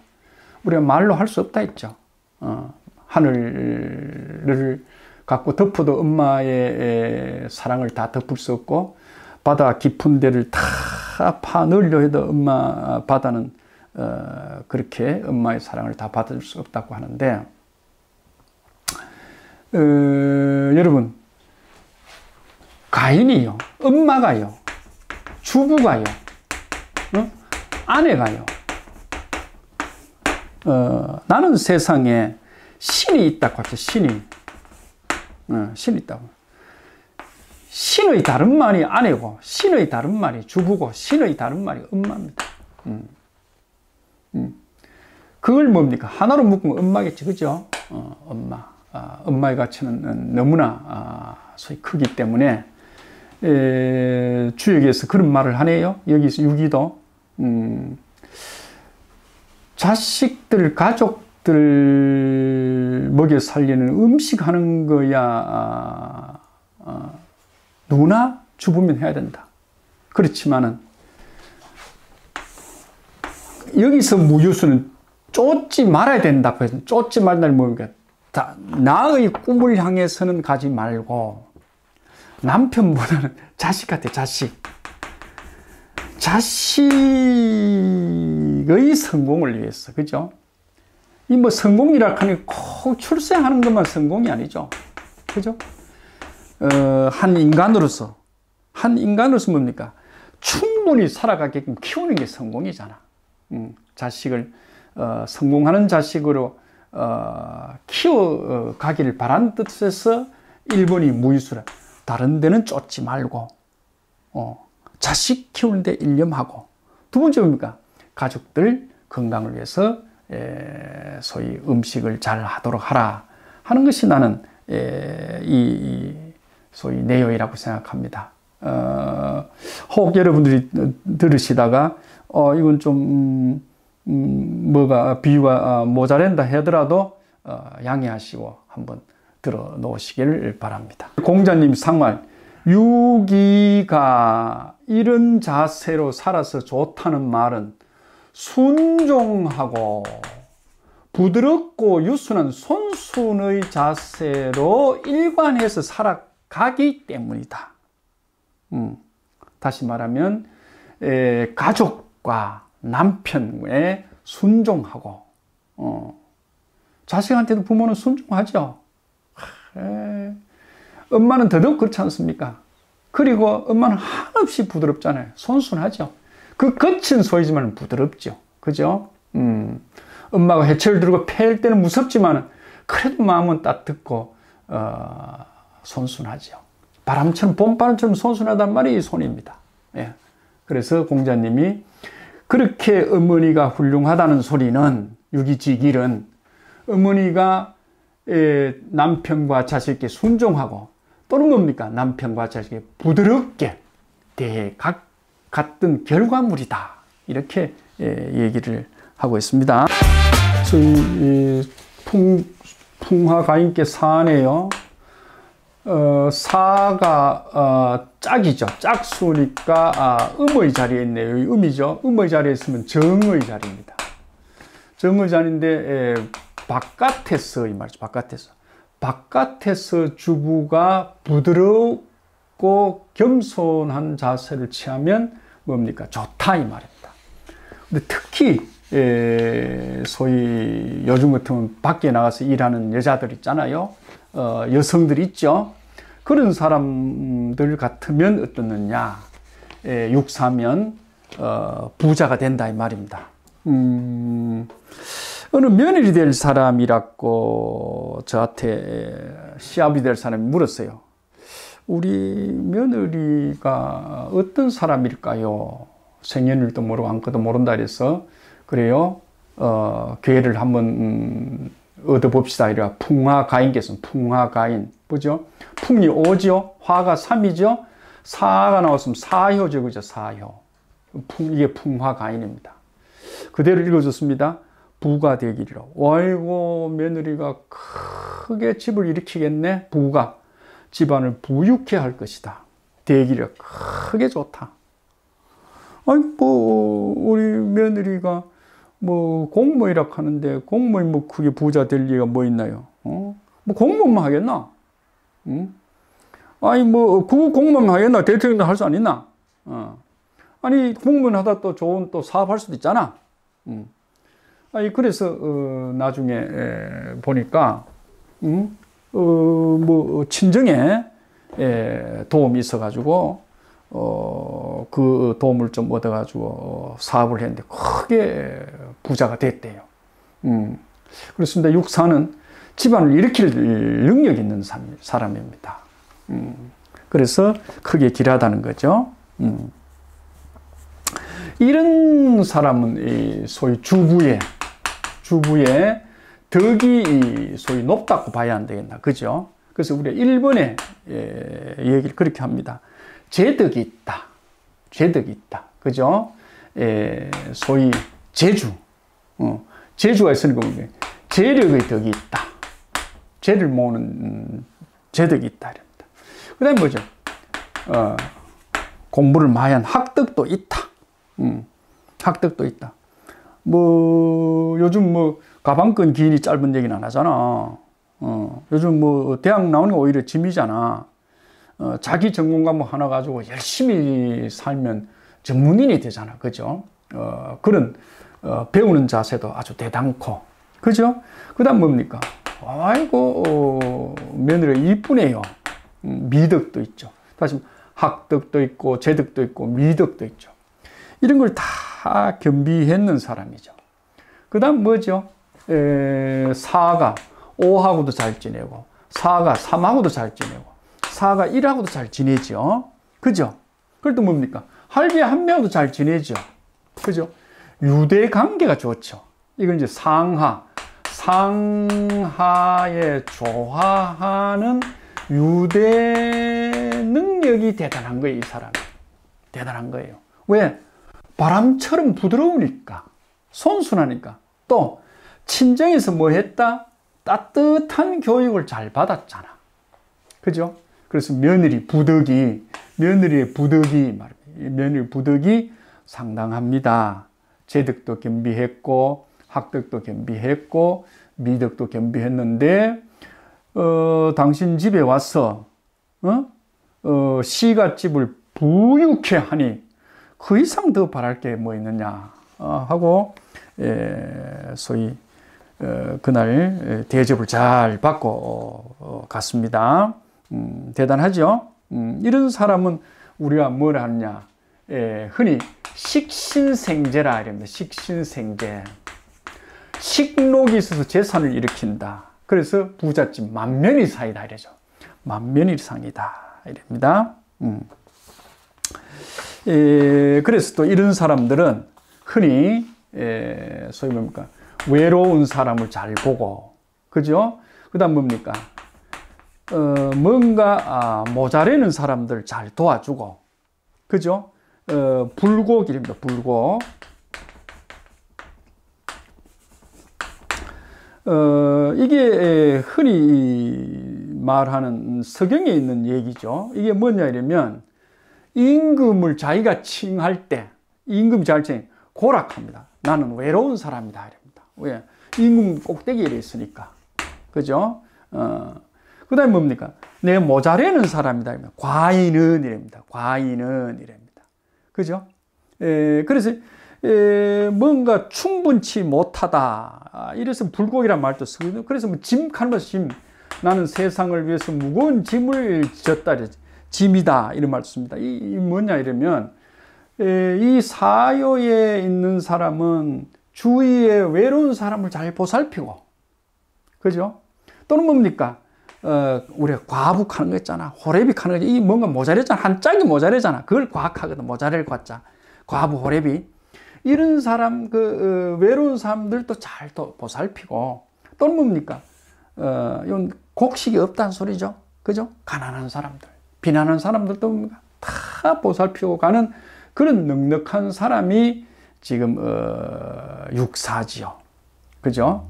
우리가 말로 할 수 없다 했죠. 하늘을 갖고 덮어도 엄마의 사랑을 다 덮을 수 없고 바다 깊은 데를 다 파넣으려 해도 바다는 그렇게 엄마의 사랑을 다 받을 수 없다고 하는데 여러분, 가인이요, 엄마가요, 주부가요, 아내가요, 나는 세상에 신이 있다고 하죠. 신이 있다고. 신의 다른 말이 아내고, 신의 다른 말이 주부고, 신의 다른 말이 엄마입니다. 그걸 뭡니까? 하나로 묶으면 엄마겠지, 그죠? 엄마. 엄마의 가치는 너무나 소위 크기 때문에 주역에서 그런 말을 하네요. 여기서 유기도 자식들, 가족들 먹여 살리는 음식 하는 거야 누구나 주부면 해야 된다. 그렇지만은 여기서 무효수는 쫓지 말아야 된다고 해서 쫓지 말다는 뭡니까? 나의 꿈을 향해서는 가지 말고 남편보다는 자식 같아. 자식의 성공을 위해서, 그죠? 이 뭐 성공이라 하니 꼭 출생하는 것만 성공이 아니죠, 그죠? 한 인간으로서 뭡니까? 충분히 살아가게끔 키우는 게 성공이잖아. 자식을 성공하는 자식으로 키워가기를 바라는 뜻에서 1번이 무이수라. 다른 데는 쫓지 말고 자식 키우는 데 일념하고, 두 번째 뭡니까? 가족들 건강을 위해서 소위 음식을 잘 하도록 하라 하는 것이 나는 소위 내용이라고 생각합니다. 혹 여러분들이 들으시다가 이건 좀 뭐가 비유가 모자란다 하더라도 양해하시고 한번 들어 놓으시기를 바랍니다. 공자님 상말, 유기가 이런 자세로 살아서 좋다는 말은 순종하고 부드럽고 유순한 손순의 자세로 일관해서 살아가기 때문이다. 다시 말하면 가족과 남편에 순종하고, 자식한테도 부모는 순종하죠. 엄마는 더더욱 그렇지 않습니까? 그리고 엄마는 한없이 부드럽잖아요. 손순하죠. 그 거친 소이지만 부드럽죠. 그죠? 엄마가 해철 들고 패일 때는 무섭지만 그래도 마음은 따뜻고 손순하죠. 바람처럼, 봄바람처럼 손순하단 말이 손입니다. 예. 그래서 공자님이 그렇게 어머니가 훌륭하다는 소리는, 유기직일은 어머니가 남편과 자식에게 순종하고, 또는 뭡니까? 남편과 자식에게 부드럽게 대해갔던 결과물이다. 이렇게 얘기를 하고 있습니다. 풍화가인께 사네요. 사가 짝이죠. 짝수니까 음의 자리에 있네요. 음이죠. 음의 자리에 있으면 정의 자리입니다. 정의 자리인데 바깥에서, 이 말이죠. 바깥에서 주부가 부드럽고 겸손한 자세를 취하면 뭡니까? 좋다, 이 말입니다. 근데 특히 소위 요즘 같으면 밖에 나가서 일하는 여자들 있잖아요. 여성들 있죠. 그런 사람들 같으면 어떻느냐? 육사면 부자가 된다, 이 말입니다. 어느 며느리 될 사람이라고 저한테 시아버지 될 사람이 물었어요. 우리 며느리가 어떤 사람일까요? 생년일도 모르고 아무것도 모른다 그래서, 그래요, 기회를 한번 얻어봅시다. 이래 풍화가인께서, 풍화가인, 뭐죠? 풍이 5죠? 화가 3이죠? 사가 나왔으면 사효죠, 그죠? 사효. 이게 풍화가인입니다. 그대로 읽어줬습니다. 부가 되기리라고. 아이고, 며느리가 크게 집을 일으키겠네. 부가 집안을 부유케 할 것이다. 되기리라. 크게 좋다. 아니, 우리 며느리가 공무원이라 하는데, 공무원이 크게 부자 될 리가 뭐 있나요? 공무원만 하겠나? 아니, 그 공무원만 하겠나? 대통령도 할 수 안 있나? 아니, 공무원 하다 또 좋은 또 사업할 수도 있잖아. 아니, 그래서, 나중에 보니까, 친정에 도움이 있어가지고, 그 도움을 좀 얻어가지고 사업을 했는데 크게 부자가 됐대요. 그렇습니다. 육사는 집안을 일으킬 능력이 있는 사람입니다. 그래서 크게 길하다는 거죠. 이런 사람은 소위 주부의 덕이 소위 높다고 봐야 안 되겠나. 그죠? 그래서 우리가 1번에 얘기를 그렇게 합니다. 재덕이 있다. 재덕이 있다. 그죠? 소위 재주. 재주가 있으니까 재력의 덕이 있다. 재를 모으는 재덕이 있다. 이럽니다. 그 다음에 뭐죠? 공부를 많이 한 학덕도 있다. 학덕도 있다. 요즘 가방끈 길이 짧은 얘기는 안 하잖아. 요즘 대학 나오는 거 오히려 짐이잖아. 자기 전공 과목 하나 가지고 열심히 살면 전문인이 되잖아. 그죠? 그런, 배우는 자세도 아주 대단코. 그죠? 그 다음 뭡니까? 아이고, 며느리가 이쁘네요. 미덕도 있죠. 다시 학덕도 있고 재덕도 있고 미덕도 있죠. 이런 걸 다 겸비했는 사람이죠. 그 다음 뭐죠? 사가 5하고도 잘 지내고, 사가 3하고도 잘 지내고, 사가 1하고도 잘 지내죠. 그죠? 그럴 때 뭡니까? 할배 한 명하고도 잘 지내죠. 그죠? 유대 관계가 좋죠. 이건 이제 상하. 상하에 조화하는 유대 능력이 대단한 거예요, 이 사람이. 대단한 거예요. 왜? 바람처럼 부드러우니까. 손순하니까. 또, 친정에서 뭐 했다? 따뜻한 교육을 잘 받았잖아. 그죠? 그래서 며느리의 부덕이 상당합니다. 재덕도 겸비했고, 학덕도 겸비했고, 미덕도 겸비했는데, 당신 집에 와서, 시갓집을 부유케 하니, 그 이상 더 바랄 게 뭐 있느냐, 하고, 소위, 그날 대접을 잘 받고 갔습니다. 대단하죠? 이런 사람은 우리가 뭘 하느냐, 흔히 식신생재라 이럽니다. 식신생재. 식록이 있어서 재산을 일으킨다. 그래서 부잣집 만면이상이다 이러죠. 만면이상이다 이럽니다. 그래서 또 이런 사람들은 흔히 소위 뭡니까? 외로운 사람을 잘 보고, 그죠? 그 다음 뭡니까? 뭔가 모자라는 사람들 잘 도와주고, 그죠? 불고기입니다. 불고. 이게 흔히 말하는 서경에 있는 얘기죠. 이게 뭐냐 이러면 임금을 자기가 칭할 때, 임금 잘 칭, 고락합니다. 나는 외로운 사람이다 이럽니다. 왜? 임금 꼭대기에 있으니까. 그죠? 그 다음에 뭡니까? 내 모자라는 사람이다 이러면 과인은 이랍니다. 과인은 이랍니다. 그죠? 그래서 뭔가 충분치 못하다. 이래서 불고기란 말도 쓰거든요. 그래서 뭐 짐 하는 짐. 나는 세상을 위해서 무거운 짐을 졌다. 짐이다. 이런 말도 씁니다. 이 뭐냐 이러면 이 사요에 있는 사람은 주위에 외로운 사람을 잘 보살피고, 그죠? 또는 뭡니까? 우리가 과북하는 거 있잖아. 호래비 하는 거, 이 뭔가 모자라잖아. 한 짝이 모자라잖아. 그걸 과학하거든. 모자랄 과자. 과부, 호래비. 이런 사람, 외로운 사람들도 잘 또 보살피고, 또는 뭡니까? 이건 곡식이 없다는 소리죠. 그죠? 가난한 사람들, 비난하는 사람들도 뭡니까? 다 보살피고 가는 그런 넉넉한 사람이 지금, 육사지요. 그죠?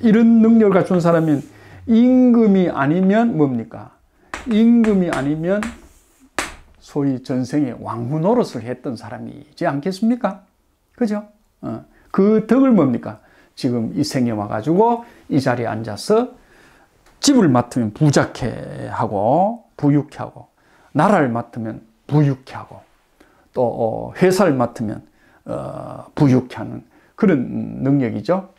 이런 능력을 갖춘 사람인 임금이 아니면 뭡니까? 임금이 아니면 소위 전생에 왕후 노릇을 했던 사람이지 않겠습니까? 그죠? 그 덕을 뭡니까? 지금 이 생에 와가지고 이 자리에 앉아서 집을 맡으면 부자케 하고, 부유케 하고, 나라를 맡으면 부유케 하고, 또 회사를 맡으면 부유케 하는 그런 능력이죠.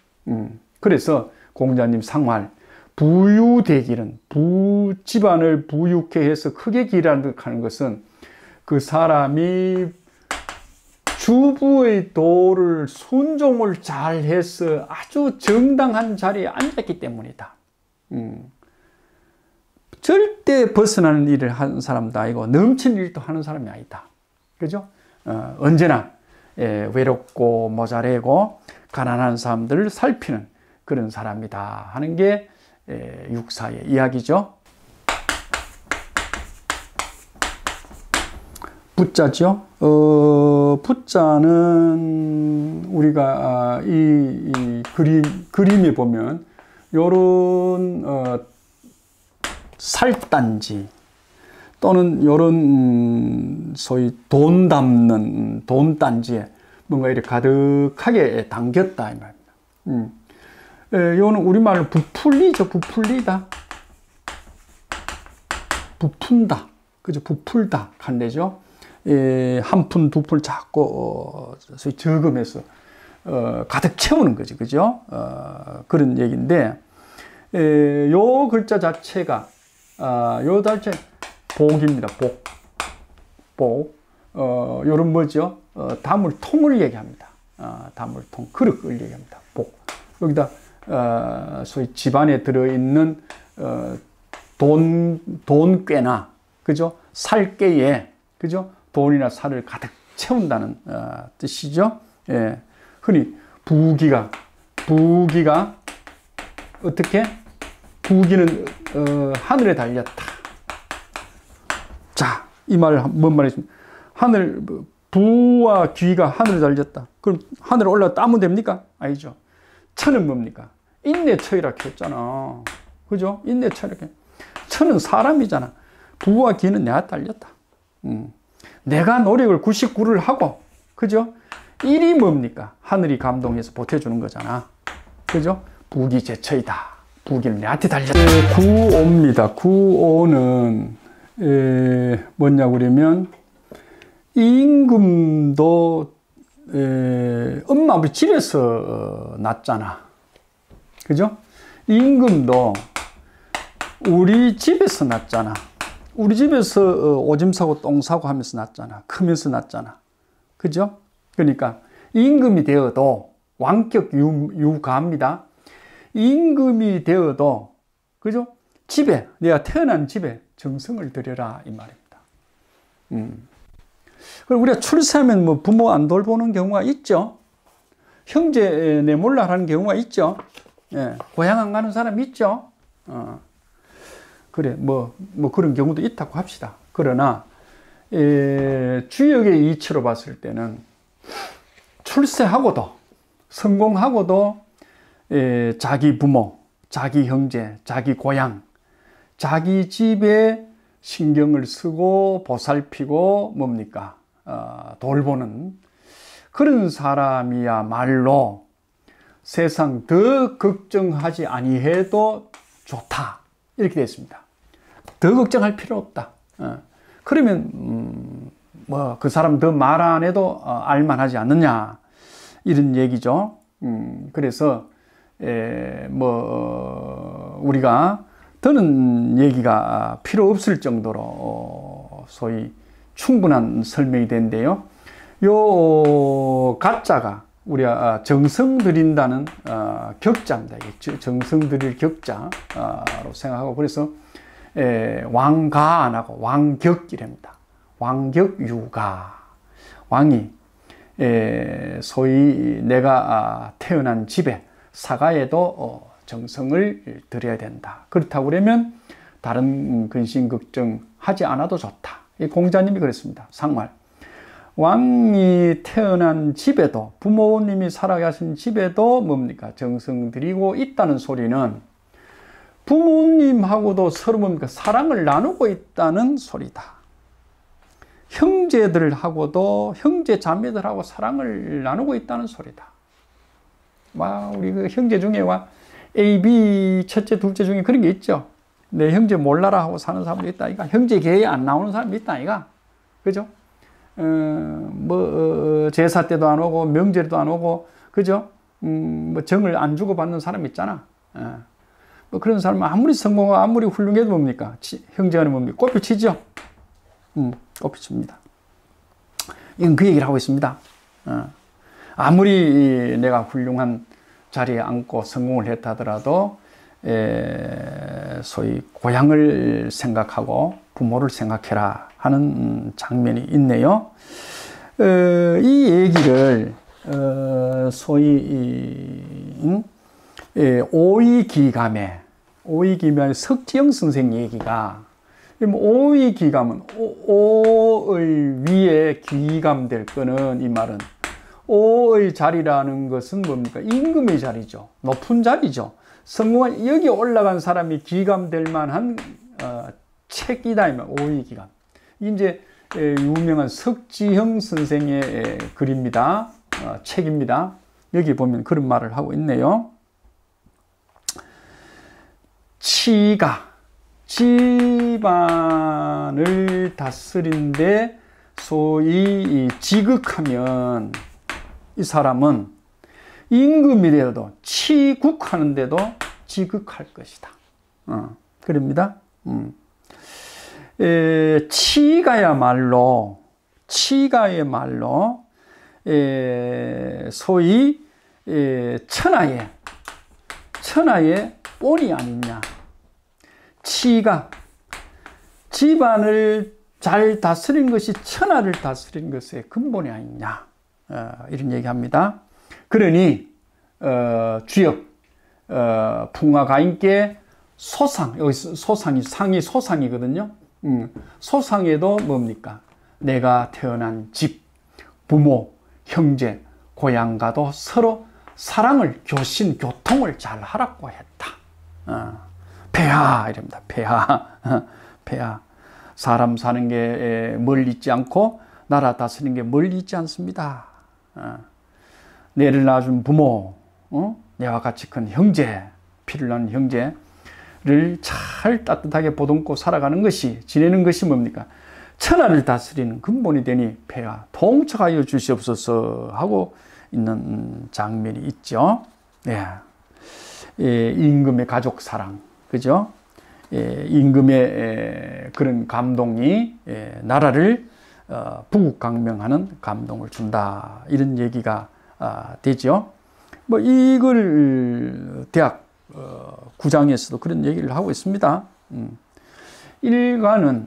그래서 공자님 상말, 부유되기는, 집안을 부유케 해서 크게 기르는 것은 그 사람이 주부의 도를 순종을 잘 해서 아주 정당한 자리에 앉았기 때문이다. 절대 벗어나는 일을 하는 사람도 아니고 넘치는 일도 하는 사람이 아니다. 그죠? 언제나 외롭고 모자라고 가난한 사람들을 살피는 그런 사람이다 하는 게 육사의 이야기죠. 부자죠. 부자는 우리가 이 그림에 보면 요런 살단지 또는 요런 소위 돈 담는 돈단지에 뭔가 이렇게 가득하게 담겼다 이 말입니다. 요는 우리말로 부풀리죠. 부풀리다. 부푼다. 그죠? 부풀다. 간대죠. 한 푼, 두 푼 자꾸 소위 저금해서 가득 채우는 거지. 그죠? 그런 얘기인데 요 글자 자체가 요 달체 복입니다. 요런 뭐죠? 다물통을 얘기합니다. 다물통, 그릇을 얘기합니다. 복. 여기다, 소위 집안에 들어있는, 돈꾀나, 그죠? 살깨에, 그죠? 돈이나 살을 가득 채운다는, 뜻이죠. 예. 흔히, 부기가, 어떻게? 부기는, 하늘에 달렸다. 자, 이 말, 뭔 말이십니까? 부와 귀가 하늘에 달렸다. 그럼 하늘에 올라 따면 됩니까? 아니죠. 처는 뭡니까? 인내처이라 했잖아. 그죠? 인내처이라. 처는 사람이잖아. 부와 귀는 내가 달렸다. 내가 노력을 99를 하고, 그죠? 일이 뭡니까? 하늘이 감동해서 보태주는 거잖아. 그죠? 부기 제처이다. 부기는 내한테 달렸다. 구오입니다. 구오는, 뭐냐고 그러면, 임금도, 엄마 우리 집에서 낳잖아. 그죠? 임금도 우리 집에서 낳잖아. 우리 집에서 오줌 싸고 똥 싸고 하면서 낳잖아. 크면서 낳잖아. 그죠? 그러니까 임금이 되어도 왕격 유가입니다. 임금이 되어도, 그죠? 집에, 내가 태어난 집에 정성을 들여라 이 말입니다. 그리고 우리가 출세하면 뭐 부모 안 돌보는 경우가 있죠. 형제 내몰라 하는 경우가 있죠. 예, 고향 안 가는 사람 있죠. 그래, 뭐 그런 경우도 있다고 합시다. 그러나, 주역의 이치로 봤을 때는 출세하고도, 성공하고도, 자기 부모, 자기 형제, 자기 고향, 자기 집에 신경을 쓰고 보살피고 뭡니까? 돌보는 그런 사람이야말로 세상 더 걱정하지 아니해도 좋다. 이렇게 되어 있습니다. 더 걱정할 필요 없다. 그러면 뭐 그 사람 더 말 안 해도 알만하지 않느냐 이런 얘기죠. 그래서 우리가 더는 얘기가 필요 없을 정도로 소위 충분한 설명이 된대요. 요 가짜가 우리가 정성 들인다는 격자입니다. 정성 들일 격자로 생각하고, 그래서 왕가 안 하고 왕격이랍니다. 왕격유가. 왕이 소위 내가 태어난 집에 사가에도 정성을 들여야 된다. 그렇다고 그러면 다른 근심 걱정하지 않아도 좋다. 이 공자님이 그랬습니다. 상말. 왕이 태어난 집에도, 부모님이 살아가신 집에도 뭡니까? 정성 들이고 있다는 소리는 부모님하고도 서로 뭡니까? 사랑을 나누고 있다는 소리다. 형제들하고도, 형제 자매들하고 사랑을 나누고 있다는 소리다. 우리 그 형제 중에 A, B, 첫째, 둘째 중에 그런 게 있죠. 내 형제 몰라라 하고 사는 사람도 있다, 이가. 형제 계에 안 나오는 사람이 있다, 이가. 그죠? 제사 때도 안 오고, 명절도 안 오고, 그죠? 정을 안 주고받는 사람 있잖아. 그런 사람은 아무리 성공하고 아무리 훌륭해도 뭡니까? 형제간에 뭡니까? 꽃을 치죠? 꽃을 칩니다. 이건 그 얘기를 하고 있습니다. 아무리 내가 훌륭한 자리에 앉고 성공을 했다 하더라도, 소위 고향을 생각하고 부모를 생각해라 하는 장면이 있네요. 이 얘기를 소위 오이기감의 석지영 선생 얘기가, 오이기감은 오의 위에 기감 될 거는, 이 말은 오의 자리라는 것은 뭡니까? 임금의 자리죠. 높은 자리죠. 성공한, 여기 올라간 사람이 기감될 만한 책이다, 이 말. 오이기감. 이제 유명한 석지형 선생의 글입니다. 책입니다. 여기 보면 그런 말을 하고 있네요. 치가 집안을 다스린데 소위 지극하면, 이 사람은 임금이 되어도 치국하는데도 지극할 것이다. 그럽니다. 치가야말로 소위 천하의 본이 아니냐. 치가 집안을 잘 다스린 것이 천하를 다스린 것의 근본이 아니냐. 이런 얘기합니다. 그러니 주역 풍화가인께 소상, 여기 소상이 상이 소상이거든요. 소상에도 뭡니까? 내가 태어난 집, 부모, 형제, 고향과도 서로 사랑을, 교통을 잘 하라고 했다. 폐하 이랍니다. 폐하. 사람 사는 게 멀리 있지 않고 나라 다스리는 게 멀리 있지 않습니다. 내를 낳아준 부모, 내와 같이 큰 형제, 피를 낳은 형제를 잘 따뜻하게 보듬고 살아가는 것이, 지내는 것이 뭡니까? 천하를 다스리는 근본이 되니 폐하 통촉하여 주시옵소서 하고 있는 장면이 있죠. 네. 임금의 가족 사랑, 그죠? 임금의 그런 감동이 나라를 부국강명하는 감동을 준다. 이런 얘기가 되죠. 뭐 이걸 대학 구장에서도 그런 얘기를 하고 있습니다. 일가를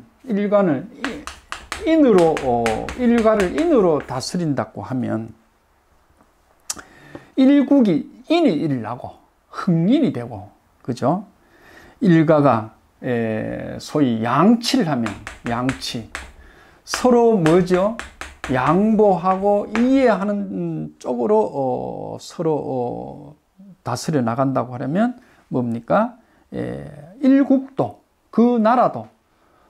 인으로 다스린다고 하면 일국이 인이 일나고 흥인이 되고, 그죠? 일가가 소위 양치를 하면 서로 뭐죠? 양보하고 이해하는 쪽으로 서로 다스려 나간다고 하려면 뭡니까? 일국도, 그 나라도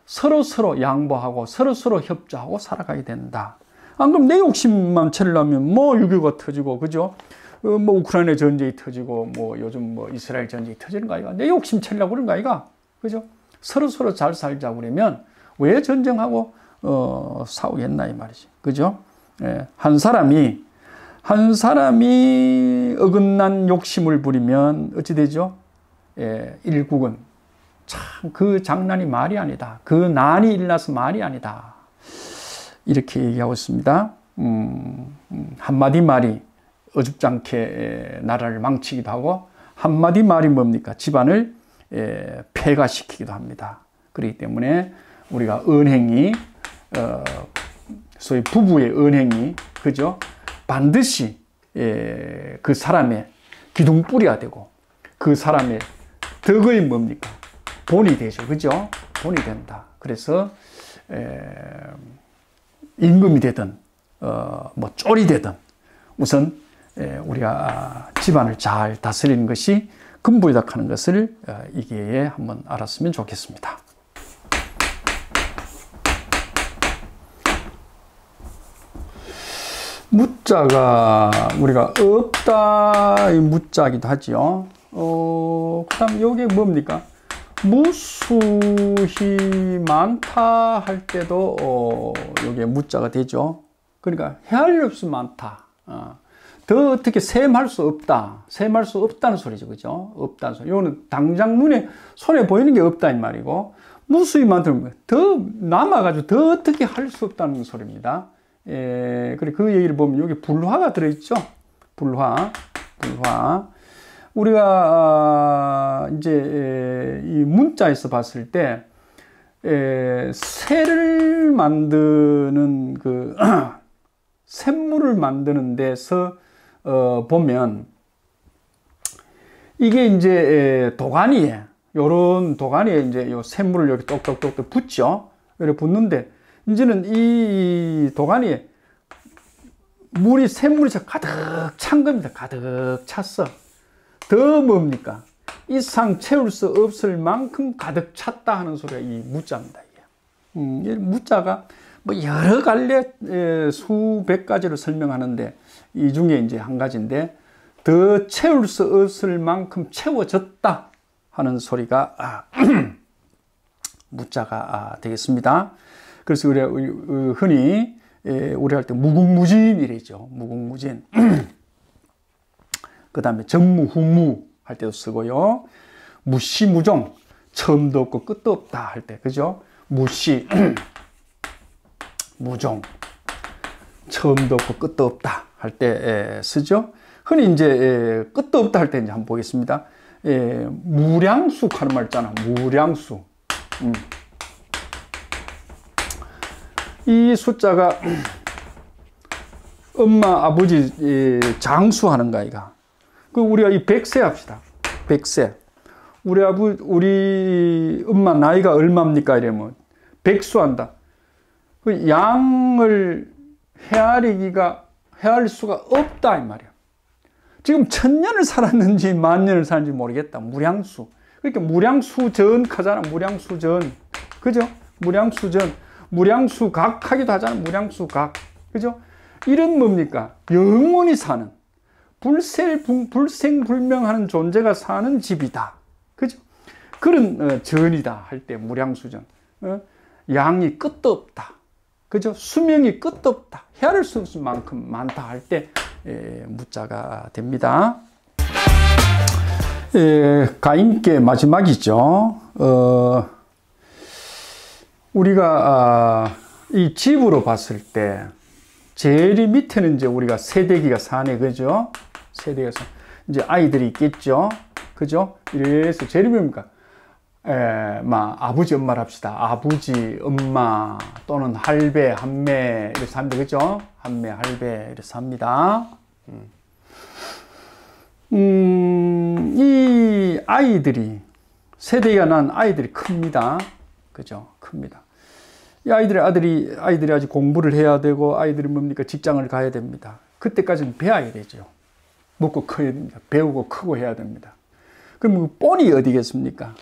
서로 양보하고 서로 협조하고 살아가야 된다. 안 그럼 내 욕심만 채우려면 뭐 6.25가 터지고, 그죠? 뭐 우크라이나 전쟁이 터지고, 뭐 요즘 뭐 이스라엘 전쟁이 터지는 거 아이가? 내 욕심 채우려고 그런 거 아이가? 그죠? 서로 잘 살자고 그러면 왜 전쟁하고 싸우겠나 이 말이지. 그죠? 한 사람이 어긋난 욕심을 부리면 어찌 되죠? 일국은 참 그 장난이 말이 아니다. 그 난이 일어나서 말이 아니다. 이렇게 얘기하고 있습니다. 한마디 말이 어줍지 않게 나라를 망치기도 하고, 한마디 말이 뭡니까? 집안을 폐가시키기도 합니다. 그렇기 때문에 우리가 언행이, 소위 부부의 언행이, 그죠? 반드시 그 사람의 기둥뿌리가 되고, 그 사람의 덕의 뭡니까? 본이 되죠. 그죠? 본이 된다. 그래서 임금이 되든 뭐 쫄이 되든 우선 우리가 집안을 잘 다스리는 것이 근본이다 하는 것을 이 기회에 한번 알았으면 좋겠습니다. 무자가 우리가 없다 이 무자기도 하지요. 그 다음 요게 뭡니까? 무수히 많다 할 때도 요게 무자가 되죠. 그러니까 헤아릴 수 많다. 더 어떻게 셈할 수 없다. 셈할 수 없다는 소리죠. 그죠? 없다는 소리. 요거는 당장 손에 보이는 게 없다 이 말이고, 무수히 많다는 더 남아가지고 더 어떻게 할 수 없다는 소리입니다. 그래 그 얘기를 보면 여기 불화가 들어있죠. 불화. 우리가 이제 이 문자에서 봤을 때 새를 만드는 그 샘물을 만드는 데서 보면 이게 이제 도가니에, 요런 도가니에 이제 요 샘물을 이렇게 똑똑똑 붓죠. 이렇게 붓는데 이제는 이 도가니에 샘물이 가득 찬 겁니다. 가득 찼어. 더 뭡니까? 이상 채울 수 없을 만큼 가득 찼다 하는 소리가 이 무자입니다. 이 무자가 뭐 여러 갈래 수백 가지로 설명하는데 이 중에 이제 한 가지인데, 더 채울 수 없을 만큼 채워졌다 하는 소리가 무자가 되겠습니다. 그래서 우리가 흔히 우리 할 때 무궁무진이래죠. 무궁무진. 그 다음에 정무후무 할 때도 쓰고요. 무시무종, 처음도 없고 끝도 없다 할 때, 그죠? 무시, 무종, 처음도 없고 끝도 없다 할 때 쓰죠. 흔히 이제 끝도 없다 할 때 이제 한번 보겠습니다. 무량숙 하는 말 있잖아. 무량숙. 이 숫자가 엄마, 아버지 장수하는 거 아이가. 그 우리가 이 100세 합시다. 100세. 우리 엄마 나이가 얼마입니까? 이러면 백수한다. 그 양을 헤아릴 수가 없다 이 말이야. 지금 1000년을 살았는지 10,000년을 살았는지 모르겠다. 무량수. 그러니까 무량수전 하잖아. 무량수전. 그죠? 무량수전. 무량수각 하기도 하잖아. 무량수각. 그죠? 이런 뭡니까? 영원히 사는, 불생불명하는 존재가 사는 집이다. 그죠? 그런 전이다 할 때 무량수전. 양이 끝도 없다. 그죠? 수명이 끝도 없다. 헤아릴 수 없을 만큼 많다 할 때 무자가 됩니다. 가임께 마지막이죠. 우리가 이 집으로 봤을 때 제일 밑에는 이제 우리가 세대기가 사네, 그죠? 세대기가 사. 이제 아이들이 있겠죠? 그죠? 이래서 제일 뭡니까? 아버지, 엄마를 합시다. 아버지, 엄마, 또는 할배, 한매, 이렇게 삽니다. 그죠? 한매, 할배, 이렇게 삽니다. 이 아이들이, 세대가 난 아이들이 큽니다. 그죠? 큽니다. 이 아이들이 아직 공부를 해야 되고, 아이들이 뭡니까? 직장을 가야 됩니다. 그때까지는 배워야 되죠. 먹고 커야 됩니다. 배우고 크고 해야 됩니다. 그럼 본이 어디겠습니까?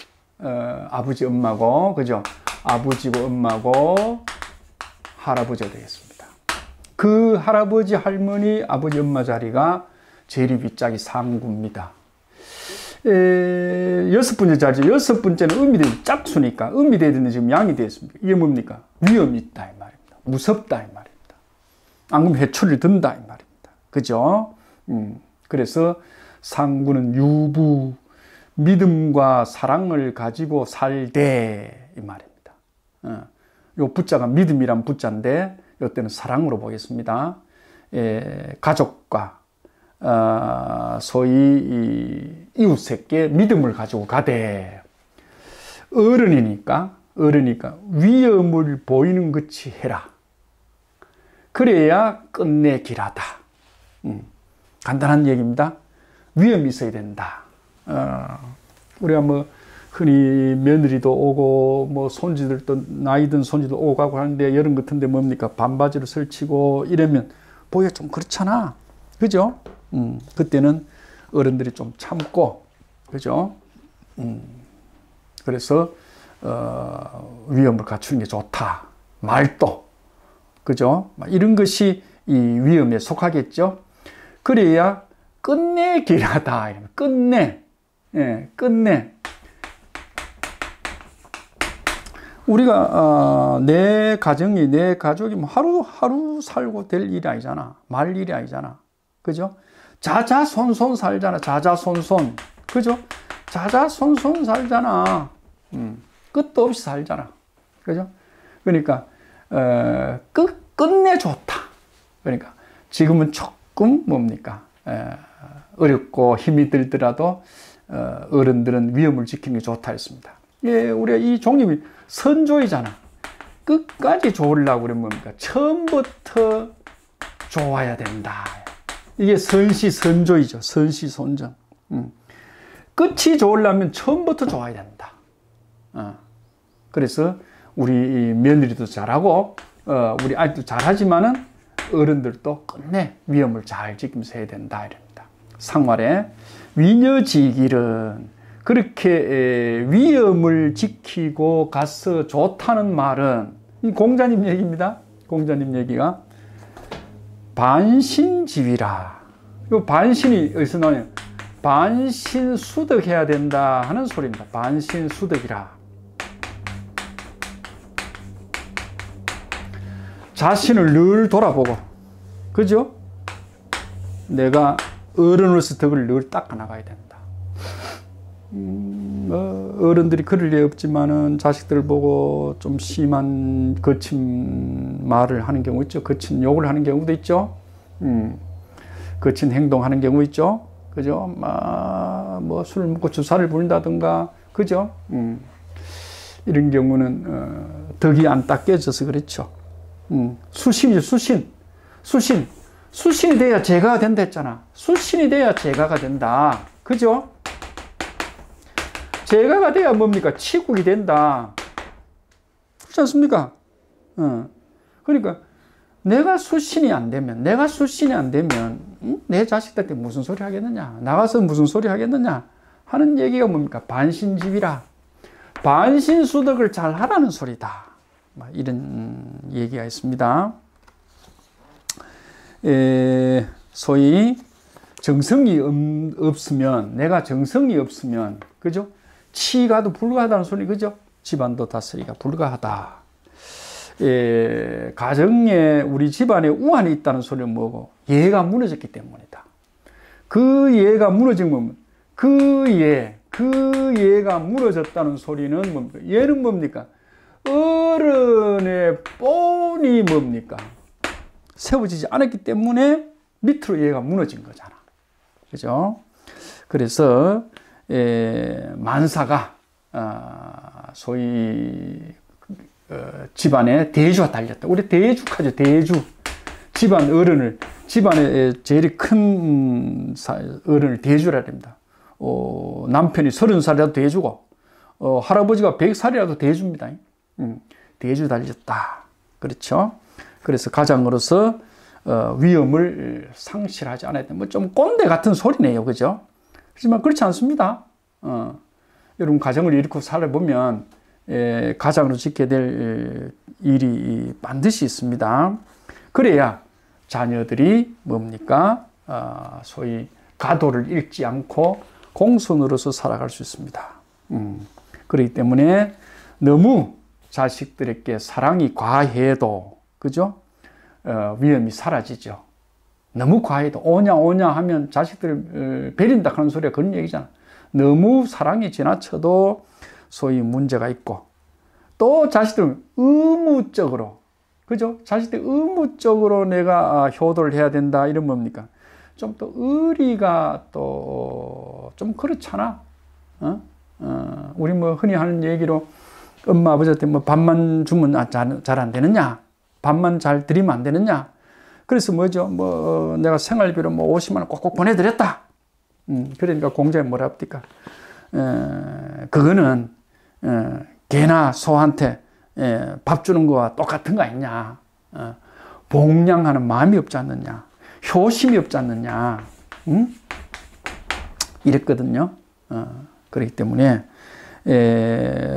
아버지, 엄마고, 그죠? 아버지고, 엄마고, 할아버지가 되겠습니다. 그 할아버지, 할머니, 아버지, 엄마 자리가 제일 윗짝이 상구입니다. 6번째 자리죠. 6번째는 음이 되는 짝수니까, 음이 되는 지금 양이 되었습니다. 이게 뭡니까? 위험이 있다, 이 말입니다. 무섭다, 이 말입니다. 안 그러면 회초리를 든다, 이 말입니다. 그죠? 그래서 상구는 유부, 믿음과 사랑을 가지고 살되 이 말입니다. 요 부자가 믿음이란 부자인데 이때는 사랑으로 보겠습니다. 가족과 소위 이웃에게 믿음을 가지고 가되 어른이니까 위험을 보이는 것이 해라. 그래야 끝내 길하다. 간단한 얘기입니다. 위험이 있어야 된다. 우리가 뭐 흔히 며느리도 오고 뭐 손지들도 나이 든 손지도 오고 가고 하는데 여름 같은데 뭡니까? 반바지를 설치고 이러면 보기가 좀 그렇잖아. 그죠? 그때는 어른들이 좀 참고, 그죠? 그래서 위험을 갖추는 게 좋다. 말도, 그죠? 이런 것이 이 위험에 속하겠죠. 그래야 끝내 길하다. 끝내. 끝내. 우리가 내 가정이, 내 가족이 뭐 하루 살고 될 일이 아니잖아. 말 일이 아니잖아. 그죠? 자자손손 살잖아. 자자손손. 그죠? 자자손손 살잖아. 끝도 없이 살잖아. 그죠? 그러니까 끝내 좋다. 그러니까 지금은 조금 뭡니까? 어렵고 힘이 들더라도 어른들은 위험을 지키는 게 좋다 했습니다. 예, 우리가 이 종립이 선조이잖아. 끝까지 좋으려고 그러면 뭡니까? 처음부터 좋아야 된다. 이게 선시선조이죠. 선시선전. 끝이 좋으려면 처음부터 좋아야 된다. 그래서 우리 며느리도 잘하고 우리 아이도 잘하지만은 어른들도 끝내 위험을 잘 지키면서 해야 된다 이럽니다. 상말에 위녀지길은 그렇게 위험을 지키고 가서 좋다는 말은 이 공자님 얘기입니다. 공자님 얘기가 반신지위라. 이 반신이 어디서 나와요? 반신수덕해야 된다 하는 소리입니다. 반신수덕이라. 자신을 늘 돌아보고, 그죠? 내가 어른으로서 덕을 늘 닦아 나가야 된다. 어른들이 그럴 리 없지만은 자식들 보고 좀 심한 거친 말을 하는 경우 있죠. 거친 욕을 하는 경우도 있죠. 거친 행동하는 경우 있죠. 그죠? 뭐 술 먹고 주사를 부린다든가, 그죠? 이런 경우는 덕이 안 닦여져서 그렇죠. 수신이죠, 수신. 수신이 돼야 제가가 된다 했잖아. 수신이 돼야 제가가 된다. 그죠? 제가가 돼야 뭡니까? 치국이 된다. 그렇지 않습니까? 그러니까 내가 수신이 안 되면 내 자식들한테 무슨 소리 하겠느냐? 나가서 무슨 소리 하겠느냐? 하는 얘기가 뭡니까? 반신집이라. 반신수덕을 잘 하라는 소리다. 이런 얘기가 있습니다. 소위 정성이 없으면, 내가 정성이 없으면, 그죠? 치가도 불가하다는 소리, 그죠? 집안도 다스리기가 불가하다. 가정에, 우리 집안에 우환이 있다는 소리는 뭐고? 예가 무너졌기 때문이다. 그 예가 무너진 건, 그 예가 무너졌다는 소리는 뭡니까? 예는 뭡니까? 어른의 본이 뭡니까? 세워지지 않았기 때문에 밑으로 예가 무너진 거잖아. 그죠? 그래서, 만사가, 소위, 집안에 대주가 달렸다. 우리 대주하죠, 대주. 집안에 제일 큰 어른을 대주라 합니다. 남편이 30살이라도 대주고, 할아버지가 100살이라도 대주입니다. 대주 달렸다. 그렇죠? 그래서 가장으로서, 위험을 상실하지 않아야 돼. 뭐 좀 꼰대 같은 소리네요. 그죠? 하지만 그렇지 않습니다. 여러분, 가정을 잃고 살아보면, 가장으로 짓게 될 일이 반드시 있습니다. 그래야 자녀들이 뭡니까? 소위 가도를 잃지 않고 공손으로서 살아갈 수 있습니다. 그렇기 때문에 너무 자식들에게 사랑이 과해도, 그죠? 위험이 사라지죠. 너무 과해도 오냐 하면 자식들을 베린다 하는 소리가 그런 얘기잖아. 너무 사랑이 지나쳐도 소위 문제가 있고, 또 자식들은 의무적으로, 그죠? 자식들 의무적으로 내가 효도를 해야 된다, 이런 뭡니까? 좀 또 의리가 또 좀 그렇잖아. 우리 뭐 흔히 하는 얘기로 엄마 아버지한테 뭐 밥만 주면 잘 안 되느냐? 밥만 잘 드리면 안 되느냐? 그래서 뭐죠? 뭐 내가 생활비로 뭐 50만 원 꼭꼭 보내드렸다. 그러니까 공장에 뭐라 합니까? 그거는 개나 소한테 밥 주는 거와 똑같은 거 아니냐? 봉양하는 마음이 없지 않느냐? 효심이 없지 않느냐? 이랬거든요. 그렇기 때문에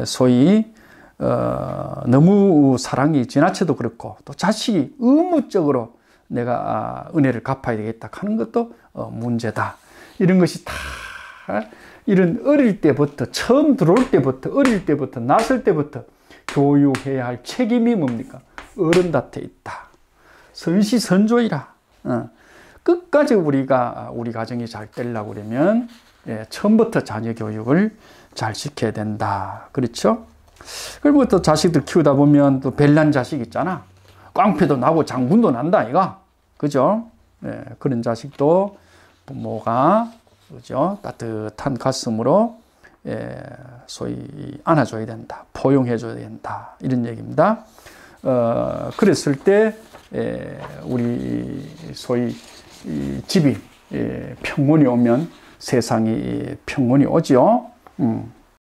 소위 너무 사랑이 지나쳐도 그렇고, 또 자식이 의무적으로 내가 은혜를 갚아야 되겠다 하는 것도 문제다. 이런 것이 다 이런 어릴 때부터, 처음 들어올 때부터, 어릴 때부터, 났을 때부터 교육해야 할 책임이 뭡니까? 어른한테 있다. 선시선조이라. 끝까지 우리 가정이 잘 되려고 그러면 처음부터 자녀 교육을 잘 시켜야 된다. 그렇죠? 그리고 또 자식들 키우다 보면 또 별난 자식 있잖아. 깡패도 나고 장군도 난다, 이가. 그죠? 그런 자식도 부모가, 그죠? 따뜻한 가슴으로 소위 안아줘야 된다. 포용해줘야 된다. 이런 얘기입니다. 그랬을 때 우리 소위 집이 평온이 오면 세상이 평온이 오죠.